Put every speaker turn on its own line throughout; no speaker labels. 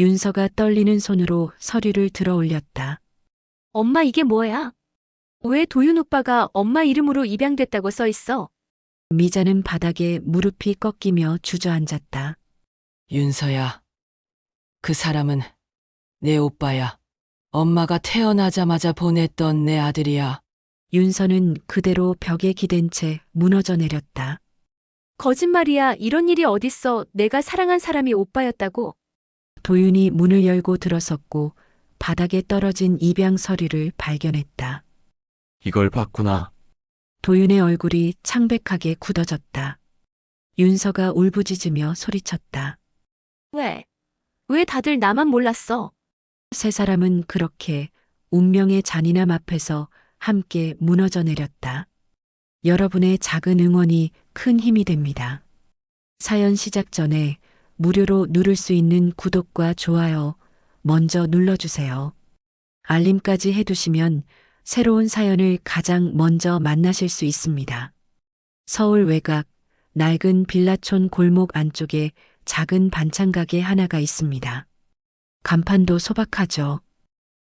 윤서가 떨리는 손으로 서류를 들어 올렸다.
엄마 이게 뭐야? 왜 도윤 오빠가 엄마 이름으로 입양됐다고 써 있어?
미자는 바닥에 무릎이 꺾이며 주저앉았다.
윤서야, 그 사람은 내 오빠야. 엄마가 태어나자마자 보냈던 내 아들이야.
윤서는 그대로 벽에 기댄 채 무너져 내렸다.
거짓말이야. 이런 일이 어딨어. 내가 사랑한 사람이 오빠였다고.
도윤이 문을 열고 들어섰고 바닥에 떨어진 입양 서류를 발견했다.
이걸 봤구나.
도윤의 얼굴이 창백하게 굳어졌다. 윤서가 울부짖으며 소리쳤다.
왜? 왜 다들 나만 몰랐어?
세 사람은 그렇게 운명의 잔인함 앞에서 함께 무너져 내렸다. 여러분의 작은 응원이 큰 힘이 됩니다. 사연 시작 전에 무료로 누를 수 있는 구독과 좋아요 먼저 눌러주세요. 알림까지 해두시면 새로운 사연을 가장 먼저 만나실 수 있습니다. 서울 외곽 낡은 빌라촌 골목 안쪽에 작은 반찬 가게 하나가 있습니다. 간판도 소박하죠.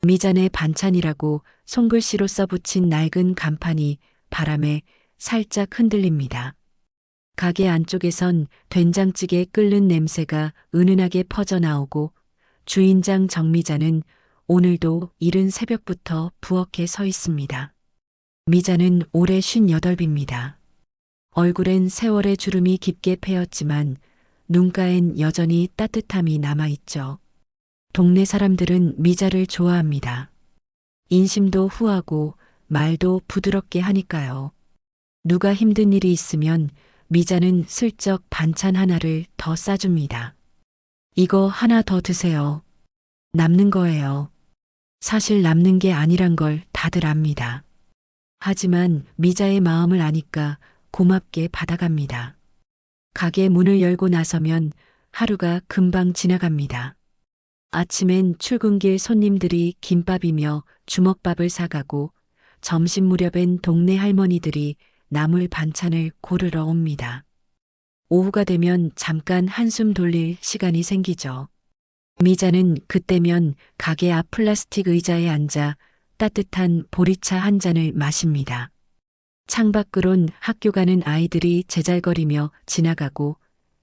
미잔의 반찬이라고 손글씨로 써붙인 낡은 간판이 바람에 살짝 흔들립니다. 가게 안쪽에선 된장찌개 끓는 냄새가 은은하게 퍼져나오고 주인장 정미자는 오늘도 이른 새벽부터 부엌에 서 있습니다. 미자는 올해 58입니다. 얼굴엔 세월의 주름이 깊게 패였지만 눈가엔 여전히 따뜻함이 남아있죠. 동네 사람들은 미자를 좋아합니다. 인심도 후하고 말도 부드럽게 하니까요. 누가 힘든 일이 있으면 미자는 슬쩍 반찬 하나를 더 싸줍니다. 이거 하나 더 드세요. 남는 거예요. 사실 남는 게 아니란 걸 다들 압니다. 하지만 미자의 마음을 아니까 고맙게 받아갑니다. 가게 문을 열고 나서면 하루가 금방 지나갑니다. 아침엔 출근길 손님들이 김밥이며 주먹밥을 사가고 점심 무렵엔 동네 할머니들이 나물 반찬을 고르러 옵니다. 오후가 되면 잠깐 한숨 돌릴 시간이 생기죠. 미자는 그때면 가게 앞 플라스틱 의자에 앉아 따뜻한 보리차 한 잔을 마십니다. 창밖으론 학교 가는 아이들이 제잘거리며 지나가고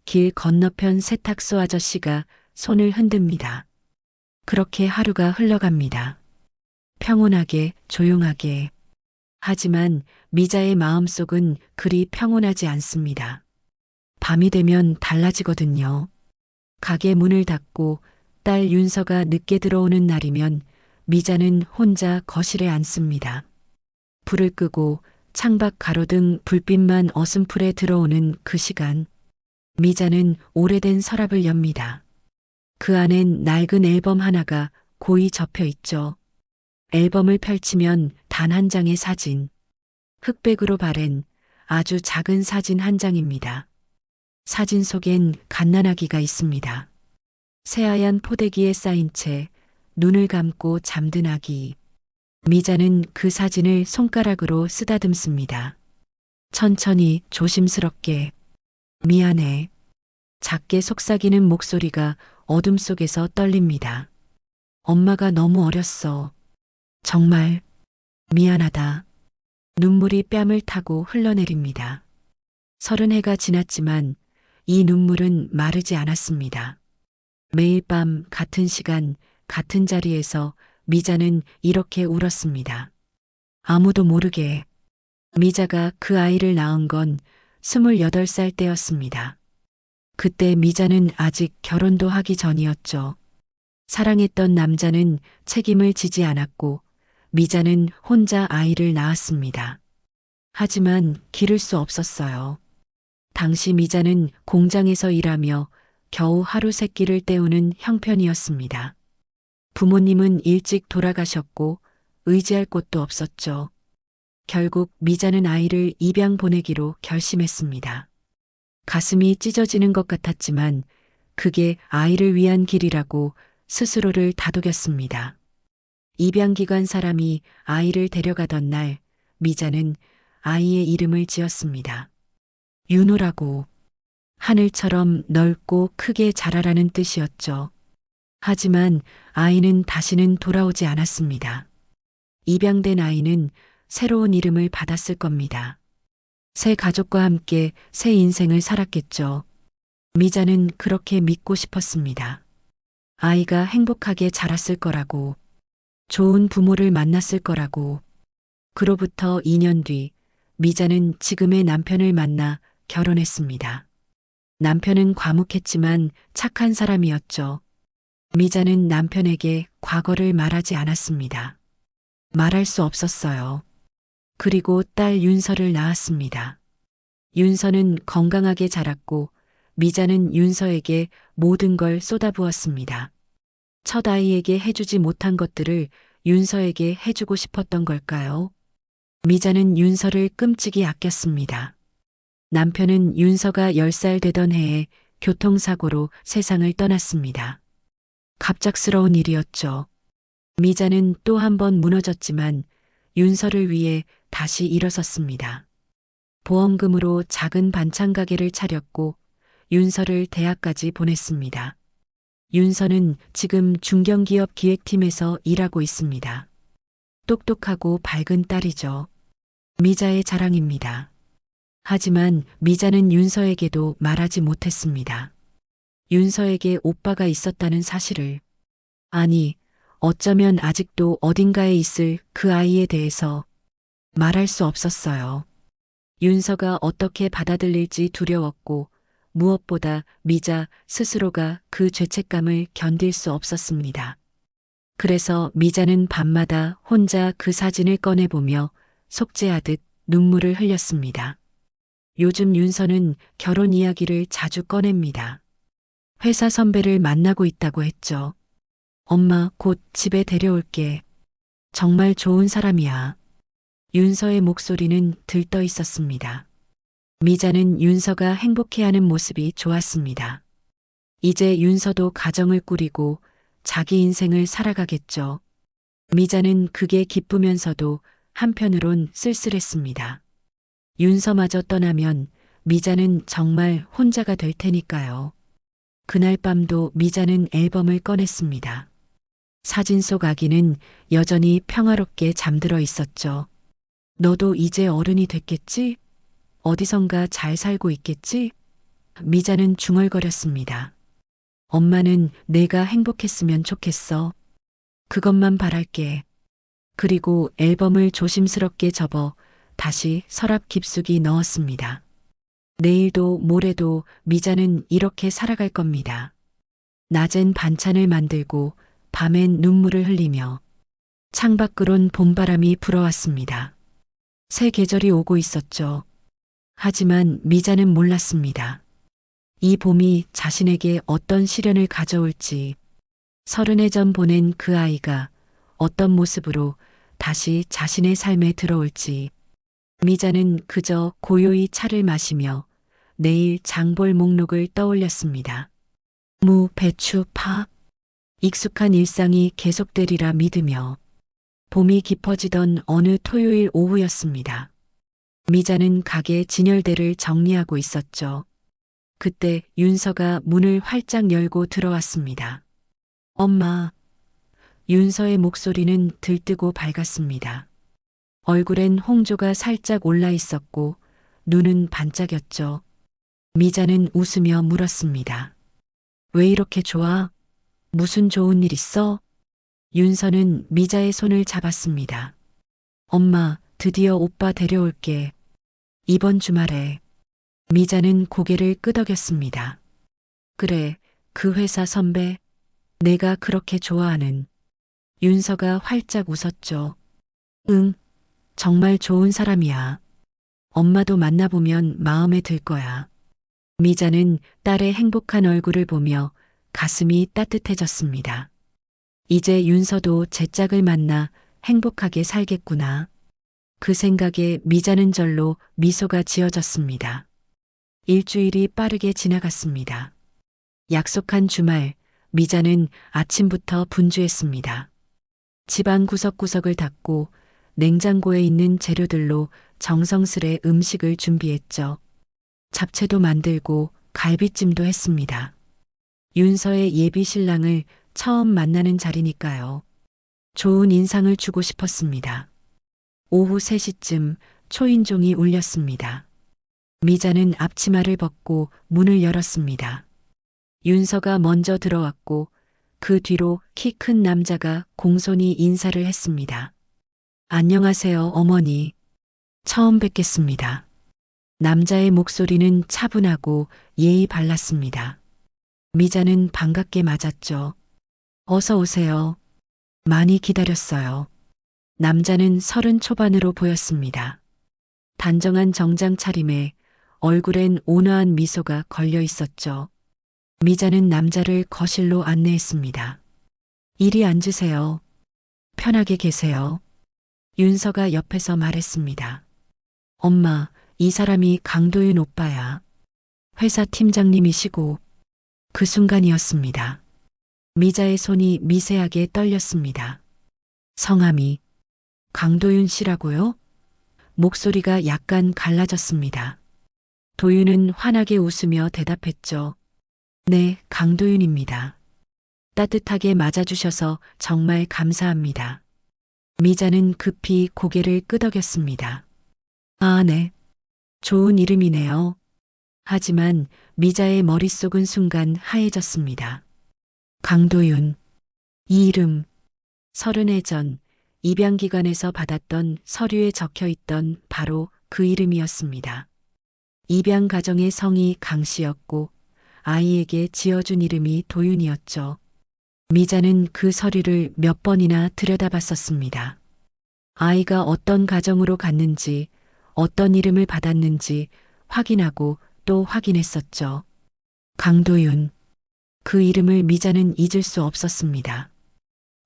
길 건너편 세탁소 아저씨가 손을 흔듭니다. 그렇게 하루가 흘러갑니다. 평온하게, 조용하게. 하지만 미자의 마음속은 그리 평온하지 않습니다. 밤이 되면 달라지거든요. 가게 문을 닫고 딸 윤서가 늦게 들어오는 날이면 미자는 혼자 거실에 앉습니다. 불을 끄고 창밖 가로등 불빛만 어슴풀에 들어오는 그 시간, 미자는 오래된 서랍을 엽니다. 그 안엔 낡은 앨범 하나가 고이 접혀 있죠. 앨범을 펼치면 단 한 장의 사진, 흑백으로 바랜 아주 작은 사진 한 장입니다. 사진 속엔 갓난아기가 있습니다. 새하얀 포대기에 쌓인 채 눈을 감고 잠든 아기. 미자는 그 사진을 손가락으로 쓰다듬습니다. 천천히 조심스럽게. 미안해. 작게 속삭이는 목소리가 어둠 속에서 떨립니다. 엄마가 너무 어렸어. 정말 미안하다. 눈물이 뺨을 타고 흘러내립니다. 30해가 지났지만 이 눈물은 마르지 않았습니다. 매일 밤 같은 시간, 같은 자리에서 미자는 이렇게 울었습니다. 아무도 모르게. 미자가 그 아이를 낳은 건 28살 때였습니다. 그때 미자는 아직 결혼도 하기 전이었죠. 사랑했던 남자는 책임을 지지 않았고 미자는 혼자 아이를 낳았습니다. 하지만 기를 수 없었어요. 당시 미자는 공장에서 일하며 겨우 하루 세 끼를 때우는 형편이었습니다. 부모님은 일찍 돌아가셨고 의지할 곳도 없었죠. 결국 미자는 아이를 입양 보내기로 결심했습니다. 가슴이 찢어지는 것 같았지만 그게 아이를 위한 길이라고 스스로를 다독였습니다. 입양기관 사람이 아이를 데려가던 날 미자는 아이의 이름을 지었습니다. 윤호라고. 하늘처럼 넓고 크게 자라라는 뜻이었죠. 하지만 아이는 다시는 돌아오지 않았습니다. 입양된 아이는 새로운 이름을 받았을 겁니다. 새 가족과 함께 새 인생을 살았겠죠. 미자는 그렇게 믿고 싶었습니다. 아이가 행복하게 자랐을 거라고, 좋은 부모를 만났을 거라고. 그로부터 2년 뒤, 미자는 지금의 남편을 만나 결혼했습니다. 남편은 과묵했지만 착한 사람이었죠. 미자는 남편에게 과거를 말하지 않았습니다. 말할 수 없었어요. 그리고 딸 윤서를 낳았습니다. 윤서는 건강하게 자랐고 미자는 윤서에게 모든 걸 쏟아부었습니다. 첫 아이에게 해주지 못한 것들을 윤서에게 해주고 싶었던 걸까요? 미자는 윤서를 끔찍이 아꼈습니다. 남편은 윤서가 10살 되던 해에 교통사고로 세상을 떠났습니다. 갑작스러운 일이었죠. 미자는 또 한 번 무너졌지만 윤서를 위해 다시 일어섰습니다. 보험금으로 작은 반찬 가게를 차렸고 윤서를 대학까지 보냈습니다. 윤서는 지금 중견기업 기획팀에서 일하고 있습니다. 똑똑하고 밝은 딸이죠. 미자의 자랑입니다. 하지만 미자는 윤서에게도 말하지 못했습니다. 윤서에게 오빠가 있었다는 사실을. 아니, 어쩌면 아직도 어딘가에 있을 그 아이에 대해서 말할 수 없었어요. 윤서가 어떻게 받아들일지 두려웠고 무엇보다 미자 스스로가 그 죄책감을 견딜 수 없었습니다. 그래서 미자는 밤마다 혼자 그 사진을 꺼내보며 속죄하듯 눈물을 흘렸습니다. 요즘 윤서는 결혼 이야기를 자주 꺼냅니다. 회사 선배를 만나고 있다고 했죠. 엄마, 곧 집에 데려올게. 정말 좋은 사람이야. 윤서의 목소리는 들떠 있었습니다. 미자는 윤서가 행복해하는 모습이 좋았습니다. 이제 윤서도 가정을 꾸리고 자기 인생을 살아가겠죠. 미자는 그게 기쁘면서도 한편으론 쓸쓸했습니다. 윤서마저 떠나면 미자는 정말 혼자가 될 테니까요. 그날 밤도 미자는 앨범을 꺼냈습니다. 사진 속 아기는 여전히 평화롭게 잠들어 있었죠. 너도 이제 어른이 됐겠지? 어디선가 잘 살고 있겠지? 미자는 중얼거렸습니다. 엄마는 내가 행복했으면 좋겠어. 그것만 바랄게. 그리고 앨범을 조심스럽게 접어 다시 서랍 깊숙이 넣었습니다. 내일도 모레도 미자는 이렇게 살아갈 겁니다. 낮엔 반찬을 만들고 밤엔 눈물을 흘리며 창밖으론 봄바람이 불어왔습니다. 새 계절이 오고 있었죠. 하지만 미자는 몰랐습니다. 이 봄이 자신에게 어떤 시련을 가져올지, 30해 전 보낸 그 아이가 어떤 모습으로 다시 자신의 삶에 들어올지. 미자는 그저 고요히 차를 마시며 내일 장볼 목록을 떠올렸습니다. 무, 배추, 파. 익숙한 일상이 계속되리라 믿으며. 봄이 깊어지던 어느 토요일 오후였습니다. 미자는 가게 진열대를 정리하고 있었죠. 그때 윤서가 문을 활짝 열고 들어왔습니다. 엄마. 윤서의 목소리는 들뜨고 밝았습니다. 얼굴엔 홍조가 살짝 올라 있었고 눈은 반짝였죠. 미자는 웃으며 물었습니다. 왜 이렇게 좋아? 무슨 좋은 일 있어? 윤서는 미자의 손을 잡았습니다. 엄마, 드디어 오빠 데려올게. 이번 주말에. 미자는 고개를 끄덕였습니다. 그래, 그 회사 선배. 내가 그렇게 좋아하는. 윤서가 활짝 웃었죠. 응, 정말 좋은 사람이야. 엄마도 만나보면 마음에 들 거야. 미자는 딸의 행복한 얼굴을 보며 가슴이 따뜻해졌습니다. 이제 윤서도 제 짝을 만나 행복하게 살겠구나. 그 생각에 미자는 절로 미소가 지어졌습니다. 일주일이 빠르게 지나갔습니다. 약속한 주말, 미자는 아침부터 분주했습니다. 집안 구석구석을 닦고 냉장고에 있는 재료들로 정성스레 음식을 준비했죠. 잡채도 만들고 갈비찜도 했습니다. 윤서의 예비 신랑을 처음 만나는 자리니까요. 좋은 인상을 주고 싶었습니다. 오후 3시쯤 초인종이 울렸습니다. 미자는 앞치마를 벗고 문을 열었습니다. 윤서가 먼저 들어왔고 그 뒤로 키 큰 남자가 공손히 인사를 했습니다. 안녕하세요, 어머니. 처음 뵙겠습니다. 남자의 목소리는 차분하고 예의 발랐습니다. 미자는 반갑게 맞았죠. 어서 오세요. 많이 기다렸어요. 남자는 30 초반으로 보였습니다. 단정한 정장 차림에 얼굴엔 온화한 미소가 걸려 있었죠. 미자는 남자를 거실로 안내했습니다. 이리 앉으세요. 편하게 계세요. 윤서가 옆에서 말했습니다. 엄마, 이 사람이 강도윤 오빠야. 회사 팀장님이시고. 그 순간이었습니다. 미자의 손이 미세하게 떨렸습니다. 성함이 강도윤 씨라고요? 목소리가 약간 갈라졌습니다. 도윤은 환하게 웃으며 대답했죠. 네, 강도윤입니다. 따뜻하게 맞아주셔서 정말 감사합니다. 미자는 급히 고개를 끄덕였습니다. 아, 네. 좋은 이름이네요. 하지만 미자의 머릿속은 순간 하얘졌습니다. 강도윤. 이 이름. 30해 전 입양기관에서 받았던 서류에 적혀 있던 바로 그 이름이었습니다. 입양 가정의 성이 강 씨였고 아이에게 지어준 이름이 도윤이었죠. 미자는 그 서류를 몇 번이나 들여다봤었습니다. 아이가 어떤 가정으로 갔는지, 어떤 이름을 받았는지 확인하고 또 확인했었죠. 강도윤. 그 이름을 미자는 잊을 수 없었습니다.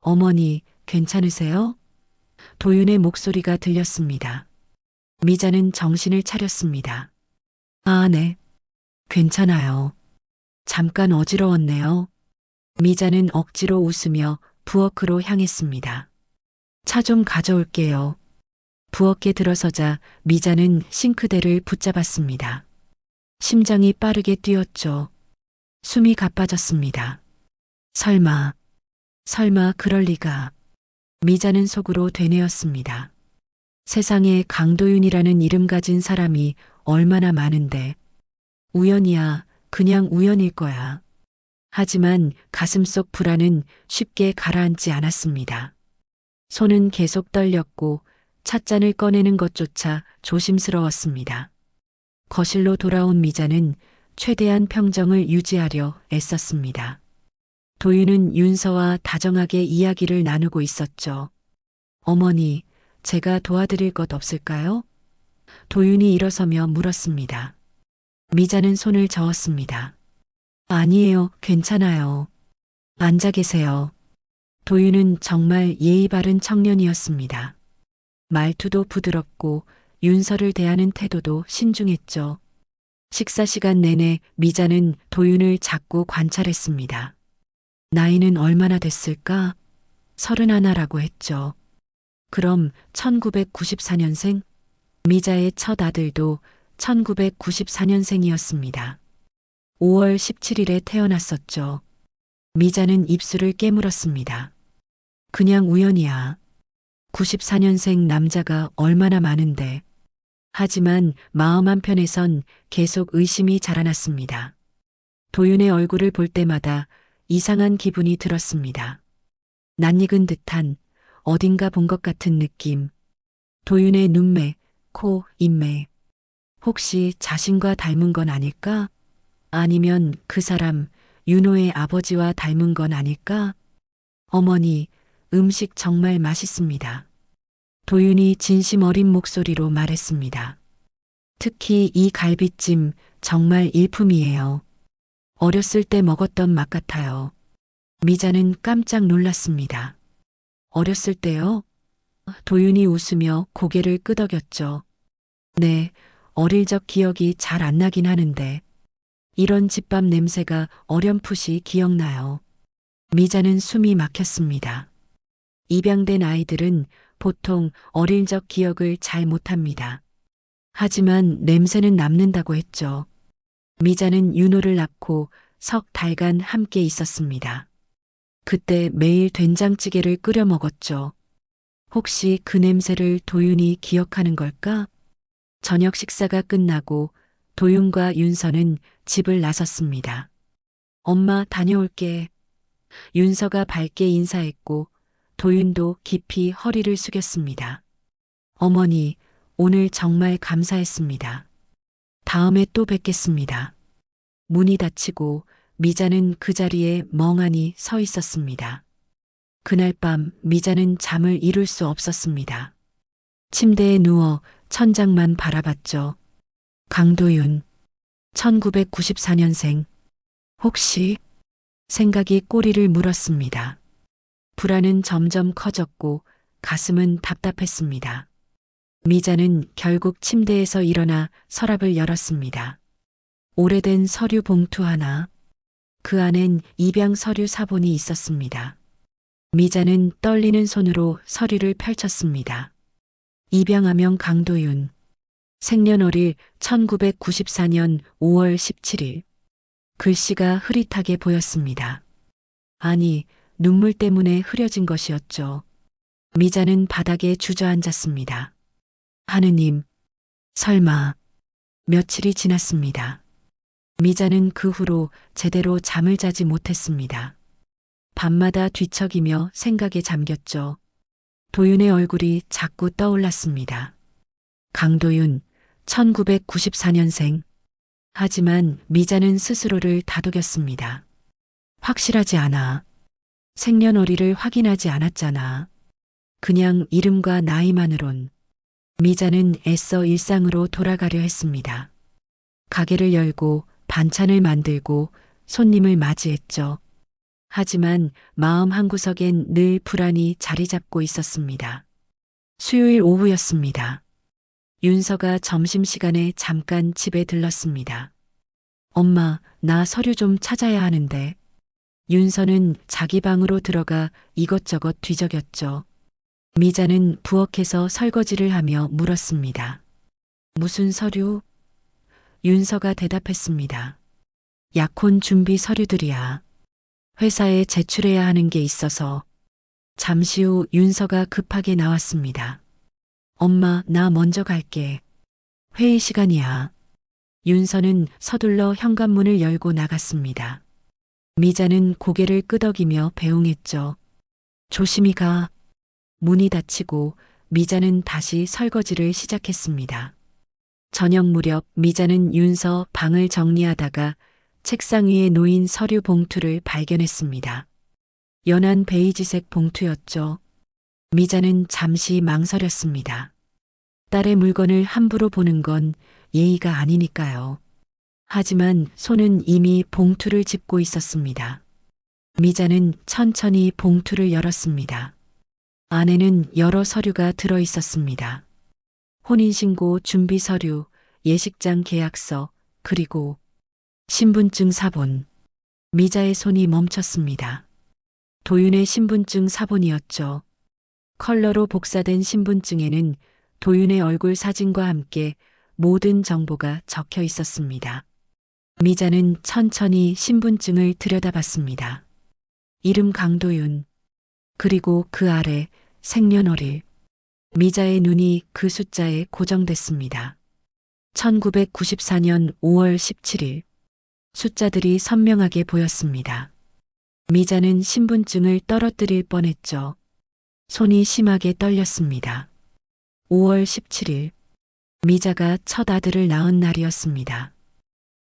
어머니, 괜찮으세요? 도윤의 목소리가 들렸습니다. 미자는 정신을 차렸습니다. 아, 네. 괜찮아요. 잠깐 어지러웠네요. 미자는 억지로 웃으며 부엌으로 향했습니다. 차 좀 가져올게요. 부엌에 들어서자 미자는 싱크대를 붙잡았습니다. 심장이 빠르게 뛰었죠. 숨이 가빠졌습니다. 설마 그럴 리가. 미자는 속으로 되뇌었습니다. 세상에 강도윤이라는 이름 가진 사람이 얼마나 많은데. 우연이야, 그냥 우연일 거야. 하지만 가슴속 불안은 쉽게 가라앉지 않았습니다. 손은 계속 떨렸고 찻잔을 꺼내는 것조차 조심스러웠습니다. 거실로 돌아온 미자는 최대한 평정을 유지하려 애썼습니다. 도윤은 윤서와 다정하게 이야기를 나누고 있었죠. 어머니, 제가 도와드릴 것 없을까요? 도윤이 일어서며 물었습니다. 미자는 손을 저었습니다. 아니에요, 괜찮아요. 앉아 계세요. 도윤은 정말 예의 바른 청년이었습니다. 말투도 부드럽고 윤서를 대하는 태도도 신중했죠. 식사 시간 내내 미자는 도윤을 자꾸 관찰했습니다. 나이는 얼마나 됐을까? 31라고 했죠. 그럼 1994년생? 미자의 첫 아들도 1994년생이었습니다. 5월 17일에 태어났었죠. 미자는 입술을 깨물었습니다. 그냥 우연이야. 94년생 남자가 얼마나 많은데. 하지만 마음 한편에선 계속 의심이 자라났습니다. 도윤의 얼굴을 볼 때마다 이상한 기분이 들었습니다. 낯익은 듯한, 어딘가 본 것 같은 느낌. 도윤의 눈매, 코, 입매. 혹시 자신과 닮은 건 아닐까? 아니면 그 사람, 윤호의 아버지와 닮은 건 아닐까? 어머니, 음식 정말 맛있습니다. 도윤이 진심 어린 목소리로 말했습니다. 특히 이 갈비찜 정말 일품이에요. 어렸을 때 먹었던 맛 같아요. 미자는 깜짝 놀랐습니다. 어렸을 때요? 도윤이 웃으며 고개를 끄덕였죠. 네, 어릴 적 기억이 잘 안 나긴 하는데 이런 집밥 냄새가 어렴풋이 기억나요. 미자는 숨이 막혔습니다. 입양된 아이들은 보통 어릴 적 기억을 잘 못합니다. 하지만 냄새는 남는다고 했죠. 미자는 윤호를 낳고 석 달간 함께 있었습니다. 그때 매일 된장찌개를 끓여 먹었죠. 혹시 그 냄새를 도윤이 기억하는 걸까? 저녁 식사가 끝나고 도윤과 윤서는 집을 나섰습니다. 엄마 다녀올게. 윤서가 밝게 인사했고 도윤도 깊이 허리를 숙였습니다. 어머니, 오늘 정말 감사했습니다. 다음에 또 뵙겠습니다. 문이 닫히고 미자는 그 자리에 멍하니 서 있었습니다. 그날 밤 미자는 잠을 이룰 수 없었습니다. 침대에 누워 천장만 바라봤죠. 강도윤, 1994년생. 혹시? 생각이 꼬리를 물었습니다. 불안은 점점 커졌고 가슴은 답답했습니다. 미자는 결국 침대에서 일어나 서랍을 열었습니다. 오래된 서류 봉투 하나. 그 안엔 입양 서류 사본이 있었습니다. 미자는 떨리는 손으로 서류를 펼쳤습니다. 입양하명 강도윤. 생년월일 1994년 5월 17일. 글씨가 흐릿하게 보였습니다. 아니, 눈물 때문에 흐려진 것이었죠. 미자는 바닥에 주저앉았습니다. 하느님, 설마. 며칠이 지났습니다. 미자는 그 후로 제대로 잠을 자지 못했습니다. 밤마다 뒤척이며 생각에 잠겼죠. 도윤의 얼굴이 자꾸 떠올랐습니다. 강도윤, 1994년생. 하지만 미자는 스스로를 다독였습니다. 확실하지 않아. 생년월일을 확인하지 않았잖아. 그냥 이름과 나이만으론. 미자는 애써 일상으로 돌아가려 했습니다. 가게를 열고 반찬을 만들고 손님을 맞이했죠. 하지만 마음 한구석엔 늘 불안이 자리 잡고 있었습니다. 수요일 오후였습니다. 윤서가 점심시간에 잠깐 집에 들렀습니다. 엄마, 나 서류 좀 찾아야 하는데. 윤서는 자기 방으로 들어가 이것저것 뒤적였죠. 미자는 부엌에서 설거지를 하며 물었습니다. 무슨 서류? 윤서가 대답했습니다. 약혼 준비 서류들이야. 회사에 제출해야 하는 게 있어서. 잠시 후 윤서가 급하게 나왔습니다. 엄마, 나 먼저 갈게. 회의 시간이야. 윤서는 서둘러 현관문을 열고 나갔습니다. 미자는 고개를 끄덕이며 배웅했죠. 조심히 가. 문이 닫히고 미자는 다시 설거지를 시작했습니다. 저녁 무렵 미자는 윤서 방을 정리하다가 책상 위에 놓인 서류 봉투를 발견했습니다. 연한 베이지색 봉투였죠. 미자는 잠시 망설였습니다. 딸의 물건을 함부로 보는 건 예의가 아니니까요. 하지만 손은 이미 봉투를 짚고 있었습니다. 미자는 천천히 봉투를 열었습니다. 안에는 여러 서류가 들어 있었습니다. 혼인신고 준비 서류, 예식장 계약서, 그리고 신분증 사본. 미자의 손이 멈췄습니다. 도윤의 신분증 사본이었죠. 컬러로 복사된 신분증에는 도윤의 얼굴 사진과 함께 모든 정보가 적혀 있었습니다. 미자는 천천히 신분증을 들여다봤습니다. 이름 강도윤, 그리고 그 아래 생년월일. 미자의 눈이 그 숫자에 고정됐습니다. 1994년 5월 17일. 숫자들이 선명하게 보였습니다. 미자는 신분증을 떨어뜨릴 뻔했죠. 손이 심하게 떨렸습니다. 5월 17일. 미자가 첫 아들을 낳은 날이었습니다.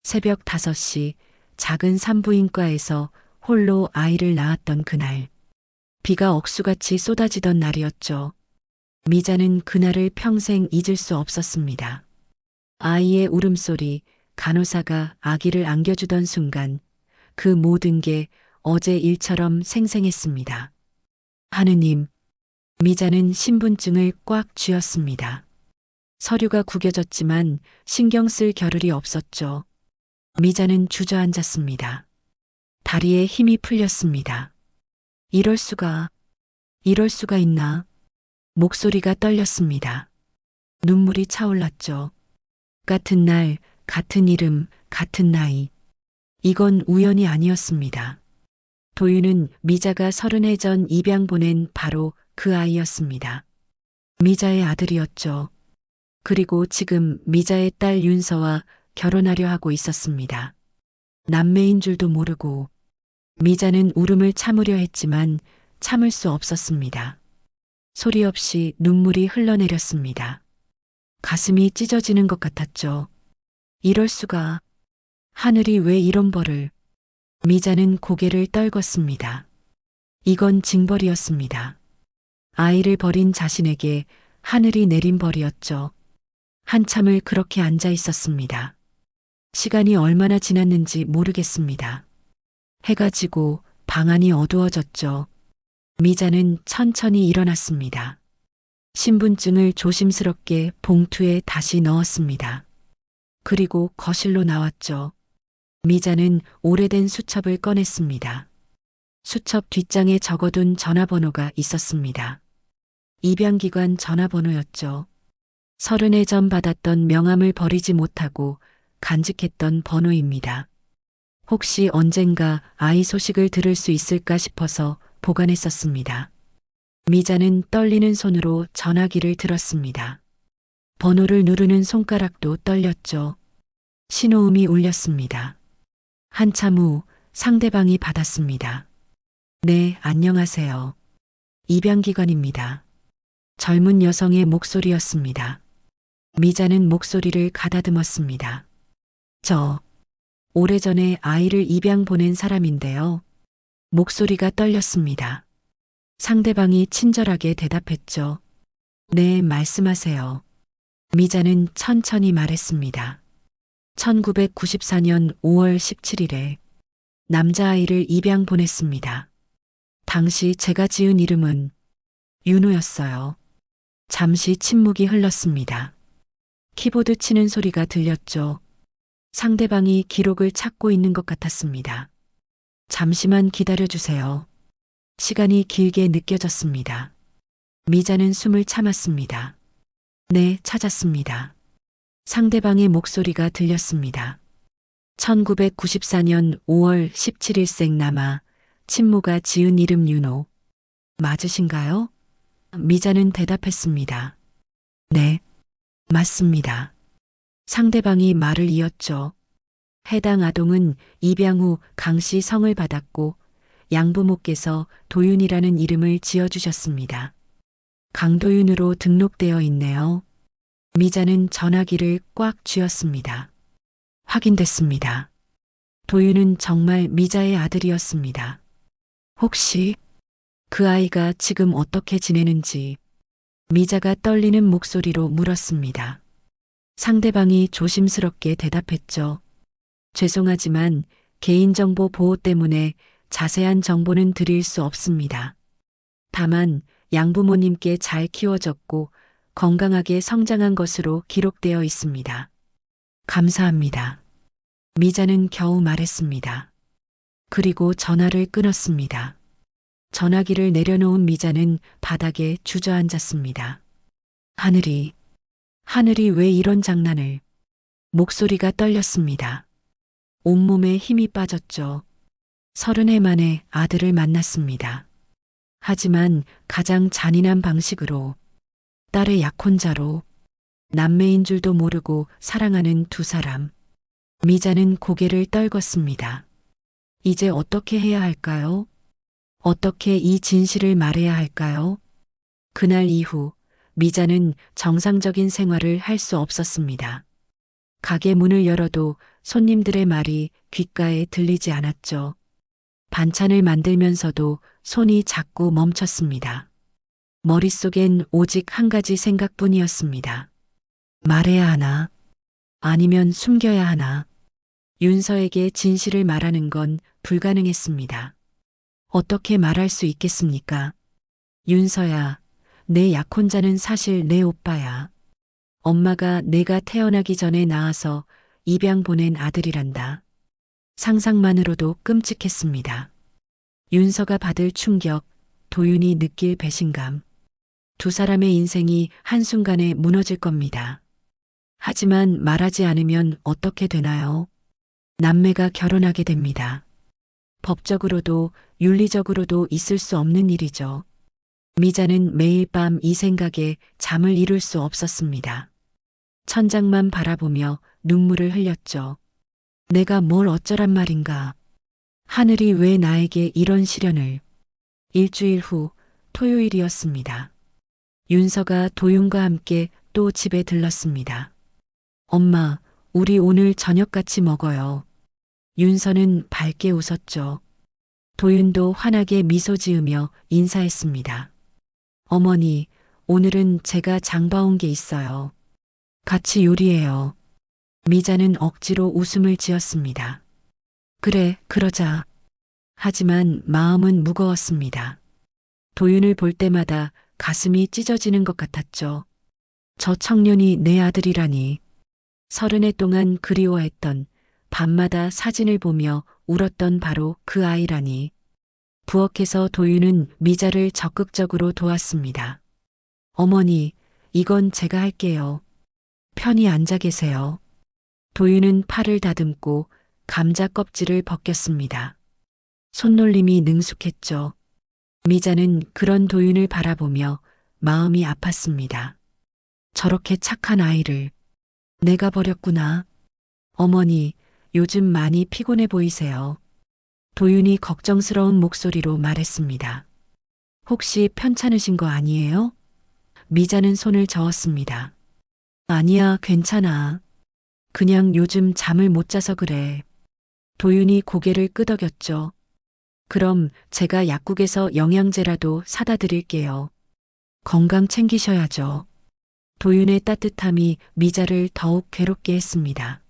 새벽 5시 작은 산부인과에서 홀로 아이를 낳았던 그날. 비가 억수같이 쏟아지던 날이었죠. 미자는 그날을 평생 잊을 수 없었습니다. 아이의 울음소리, 간호사가 아기를 안겨주던 순간 그 모든 게 어제 일처럼 생생했습니다. 하느님, 미자는 신분증을 꽉 쥐었습니다. 서류가 구겨졌지만 신경 쓸 겨를이 없었죠. 미자는 주저앉았습니다. 다리에 힘이 풀렸습니다. 이럴 수가 있나? 목소리가 떨렸습니다. 눈물이 차올랐죠. 같은 날, 같은 이름, 같은 나이. 이건 우연이 아니었습니다. 도윤은 미자가 30해 전 입양 보낸 바로 그 아이였습니다. 미자의 아들이었죠. 그리고 지금 미자의 딸 윤서와 결혼하려 하고 있었습니다. 남매인 줄도 모르고 미자는 울음을 참으려 했지만 참을 수 없었습니다. 소리 없이 눈물이 흘러내렸습니다. 가슴이 찢어지는 것 같았죠. 이럴 수가. 하늘이 왜 이런 벌을. 미자는 고개를 떨궜습니다. 이건 징벌이었습니다. 아이를 버린 자신에게 하늘이 내린 벌이었죠. 한참을 그렇게 앉아 있었습니다. 시간이 얼마나 지났는지 모르겠습니다. 해가 지고 방안이 어두워졌죠. 미자는 천천히 일어났습니다. 신분증을 조심스럽게 봉투에 다시 넣었습니다. 그리고 거실로 나왔죠. 미자는 오래된 수첩을 꺼냈습니다. 수첩 뒷장에 적어둔 전화번호가 있었습니다. 입양기관 전화번호였죠. 30해 전 받았던 명함을 버리지 못하고 간직했던 번호입니다. 혹시 언젠가 아이 소식을 들을 수 있을까 싶어서 보관했었습니다. 미자는 떨리는 손으로 전화기를 들었습니다. 번호를 누르는 손가락도 떨렸죠. 신호음이 울렸습니다. 한참 후 상대방이 받았습니다. 네, 안녕하세요. 입양기관입니다. 젊은 여성의 목소리였습니다. 미자는 목소리를 가다듬었습니다. 저, 오래전에 아이를 입양 보낸 사람인데요. 목소리가 떨렸습니다. 상대방이 친절하게 대답했죠. 네, 말씀하세요. 미자는 천천히 말했습니다. 1994년 5월 17일에 남자아이를 입양 보냈습니다. 당시 제가 지은 이름은 윤호였어요. 잠시 침묵이 흘렀습니다. 키보드 치는 소리가 들렸죠. 상대방이 기록을 찾고 있는 것 같았습니다. 잠시만 기다려주세요. 시간이 길게 느껴졌습니다. 미자는 숨을 참았습니다. 네, 찾았습니다. 상대방의 목소리가 들렸습니다. 1994년 5월 17일생 남아 친모가 지은 이름 윤호. 맞으신가요? 미자는 대답했습니다. 네, 맞습니다. 상대방이 말을 이었죠. 해당 아동은 입양 후 강씨 성을 받았고 양부모께서 도윤이라는 이름을 지어주셨습니다. 강도윤으로 등록되어 있네요. 미자는 전화기를 꽉 쥐었습니다. 확인됐습니다. 도윤은 정말 미자의 아들이었습니다. 혹시 그 아이가 지금 어떻게 지내는지 미자가 떨리는 목소리로 물었습니다. 상대방이 조심스럽게 대답했죠. 죄송하지만 개인정보 보호 때문에 자세한 정보는 드릴 수 없습니다. 다만 양부모님께 잘 키워졌고 건강하게 성장한 것으로 기록되어 있습니다. 감사합니다. 미자는 겨우 말했습니다. 그리고 전화를 끊었습니다. 전화기를 내려놓은 미자는 바닥에 주저앉았습니다. 하늘이 왜 이런 장난을. 목소리가 떨렸습니다. 온몸에 힘이 빠졌죠. 30해 만에 아들을 만났습니다. 하지만 가장 잔인한 방식으로, 딸의 약혼자로, 남매인 줄도 모르고 사랑하는 두 사람. 미자는 고개를 떨궜습니다. 이제 어떻게 해야 할까요? 어떻게 이 진실을 말해야 할까요? 그날 이후 미자는 정상적인 생활을 할 수 없었습니다. 가게 문을 열어도 손님들의 말이 귓가에 들리지 않았죠. 반찬을 만들면서도 손이 자꾸 멈췄습니다. 머릿속엔 오직 한 가지 생각뿐이었습니다. 말해야 하나? 아니면 숨겨야 하나? 윤서에게 진실을 말하는 건 불가능했습니다. 어떻게 말할 수 있겠습니까? 윤서야, 내 약혼자는 사실 내 오빠야. 엄마가 내가 태어나기 전에 낳아서 입양 보낸 아들이란다. 상상만으로도 끔찍했습니다. 윤서가 받을 충격, 도윤이 느낄 배신감. 두 사람의 인생이 한순간에 무너질 겁니다. 하지만 말하지 않으면 어떻게 되나요? 남매가 결혼하게 됩니다. 법적으로도 윤리적으로도 있을 수 없는 일이죠. 미자는 매일 밤 이 생각에 잠을 이룰 수 없었습니다. 천장만 바라보며 눈물을 흘렸죠. 내가 뭘 어쩌란 말인가. 하늘이 왜 나에게 이런 시련을. 일주일 후 토요일이었습니다. 윤서가 도윤과 함께 또 집에 들렀습니다. 엄마, 우리 오늘 저녁 같이 먹어요. 윤서는 밝게 웃었죠. 도윤도 환하게 미소 지으며 인사했습니다. 어머니, 오늘은 제가 장봐온 게 있어요. 같이 요리해요. 미자는 억지로 웃음을 지었습니다. 그래, 그러자. 하지만 마음은 무거웠습니다. 도윤을 볼 때마다 가슴이 찢어지는 것 같았죠. 저 청년이 내 아들이라니. 30해 동안 그리워했던, 밤마다 사진을 보며 울었던 바로 그 아이라니. 부엌에서 도윤은 미자를 적극적으로 도왔습니다. 어머니, 이건 제가 할게요. 편히 앉아 계세요. 도윤은 팔을 다듬고 감자 껍질을 벗겼습니다. 손놀림이 능숙했죠. 미자는 그런 도윤을 바라보며 마음이 아팠습니다. 저렇게 착한 아이를 내가 버렸구나. 어머니, 요즘 많이 피곤해 보이세요. 도윤이 걱정스러운 목소리로 말했습니다. 혹시 편찮으신 거 아니에요? 미자는 손을 저었습니다. 아니야, 괜찮아. 그냥 요즘 잠을 못 자서 그래. 도윤이 고개를 끄덕였죠. 그럼 제가 약국에서 영양제라도 사다 드릴게요. 건강 챙기셔야죠. 도윤의 따뜻함이 미자를 더욱 괴롭게 했습니다.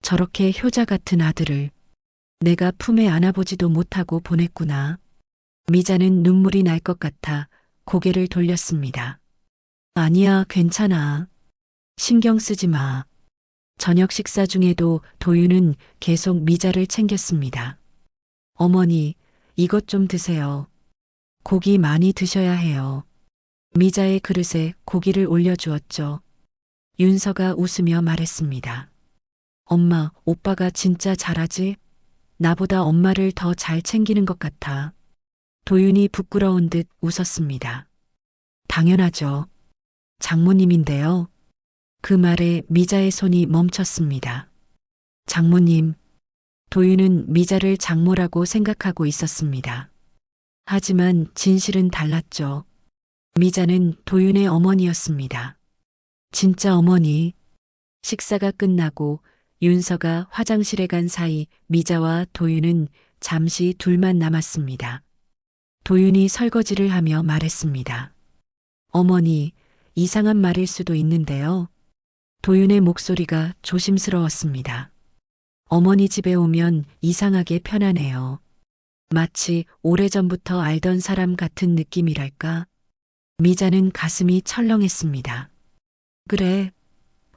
저렇게 효자 같은 아들을 내가 품에 안아보지도 못하고 보냈구나. 미자는 눈물이 날 것 같아 고개를 돌렸습니다. 아니야, 괜찮아. 신경 쓰지 마. 저녁 식사 중에도 도윤은 계속 미자를 챙겼습니다. 어머니, 이것 좀 드세요. 고기 많이 드셔야 해요. 미자의 그릇에 고기를 올려주었죠. 윤서가 웃으며 말했습니다. 엄마, 오빠가 진짜 잘하지? 나보다 엄마를 더 잘 챙기는 것 같아. 도윤이 부끄러운 듯 웃었습니다. 당연하죠. 장모님인데요. 그 말에 미자의 손이 멈췄습니다. 장모님. 도윤은 미자를 장모라고 생각하고 있었습니다. 하지만 진실은 달랐죠. 미자는 도윤의 어머니였습니다. 진짜 어머니. 식사가 끝나고 윤서가 화장실에 간 사이 미자와 도윤은 잠시 둘만 남았습니다. 도윤이 설거지를 하며 말했습니다. 어머니, 이상한 말일 수도 있는데요. 도윤의 목소리가 조심스러웠습니다. 어머니 집에 오면 이상하게 편안해요. 마치 오래전부터 알던 사람 같은 느낌이랄까. 미자는 가슴이 철렁했습니다. 그래.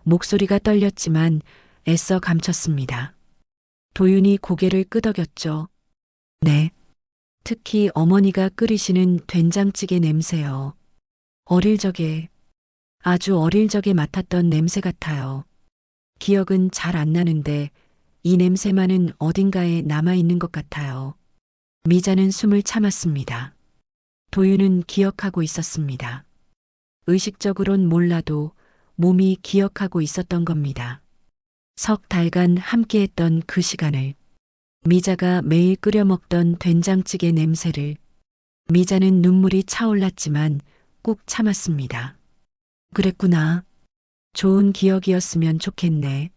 목소리가 떨렸지만 애써 감췄습니다. 도윤이 고개를 끄덕였죠. 네. 특히 어머니가 끓이시는 된장찌개 냄새요. 아주 어릴 적에 맡았던 냄새 같아요. 기억은 잘 안 나는데 이 냄새만은 어딘가에 남아있는 것 같아요. 미자는 숨을 참았습니다. 도윤은 기억하고 있었습니다. 의식적으론 몰라도 몸이 기억하고 있었던 겁니다. 석 달간 함께했던 그 시간을, 미자가 매일 끓여 먹던 된장찌개 냄새를. 미자는 눈물이 차올랐지만 꾹 참았습니다. 그랬구나. 좋은 기억이었으면 좋겠네.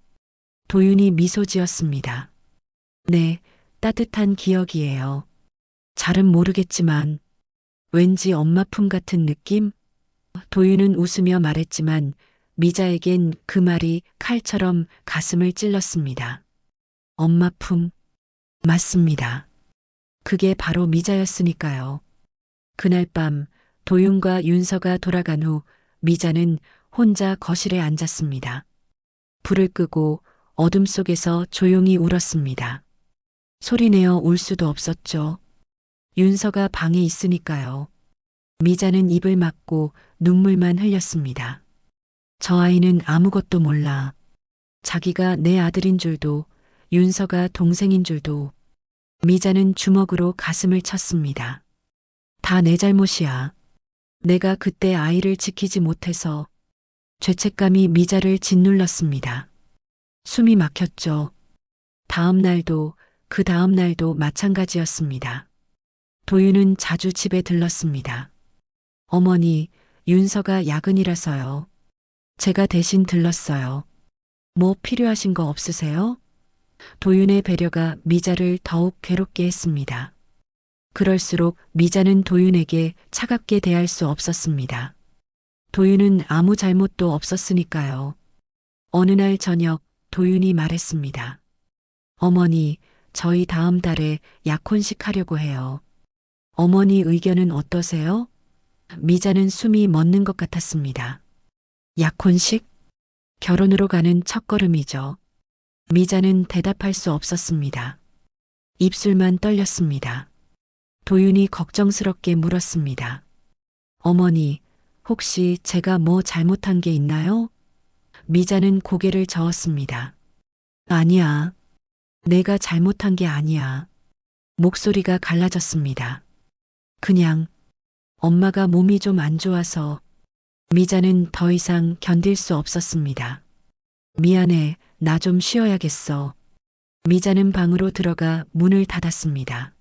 도윤이 미소 지었습니다. 네, 따뜻한 기억이에요. 잘은 모르겠지만 왠지 엄마 품 같은 느낌? 도윤은 웃으며 말했지만 미자에겐 그 말이 칼처럼 가슴을 찔렀습니다. 엄마 품. 맞습니다. 그게 바로 미자였으니까요. 그날 밤 도윤과 윤서가 돌아간 후 미자는 혼자 거실에 앉았습니다. 불을 끄고 어둠 속에서 조용히 울었습니다. 소리내어 울 수도 없었죠. 윤서가 방에 있으니까요. 미자는 입을 막고 눈물만 흘렸습니다. 저 아이는 아무것도 몰라. 자기가 내 아들인 줄도, 윤서가 동생인 줄도. 미자는 주먹으로 가슴을 쳤습니다. 다 내 잘못이야. 내가 그때 아이를 지키지 못해서. 죄책감이 미자를 짓눌렀습니다. 숨이 막혔죠. 다음 날도 그 다음 날도 마찬가지였습니다. 도윤은 자주 집에 들렀습니다. 어머니, 윤서가 야근이라서요. 제가 대신 들렀어요. 뭐 필요하신 거 없으세요? 도윤의 배려가 미자를 더욱 괴롭게 했습니다. 그럴수록 미자는 도윤에게 차갑게 대할 수 없었습니다. 도윤은 아무 잘못도 없었으니까요. 어느 날 저녁 도윤이 말했습니다. 어머니, 저희 다음 달에 약혼식 하려고 해요. 어머니 의견은 어떠세요? 미자는 숨이 멎는 것 같았습니다. 약혼식? 결혼으로 가는 첫걸음이죠. 미자는 대답할 수 없었습니다. 입술만 떨렸습니다. 도윤이 걱정스럽게 물었습니다. 어머니, 혹시 제가 뭐 잘못한 게 있나요? 미자는 고개를 저었습니다. 아니야. 내가 잘못한 게 아니야. 목소리가 갈라졌습니다. 그냥 엄마가 몸이 좀 안 좋아서. 미자는 더 이상 견딜 수 없었습니다. 미안해, 나 좀 쉬어야겠어. 미자는 방으로 들어가 문을 닫았습니다.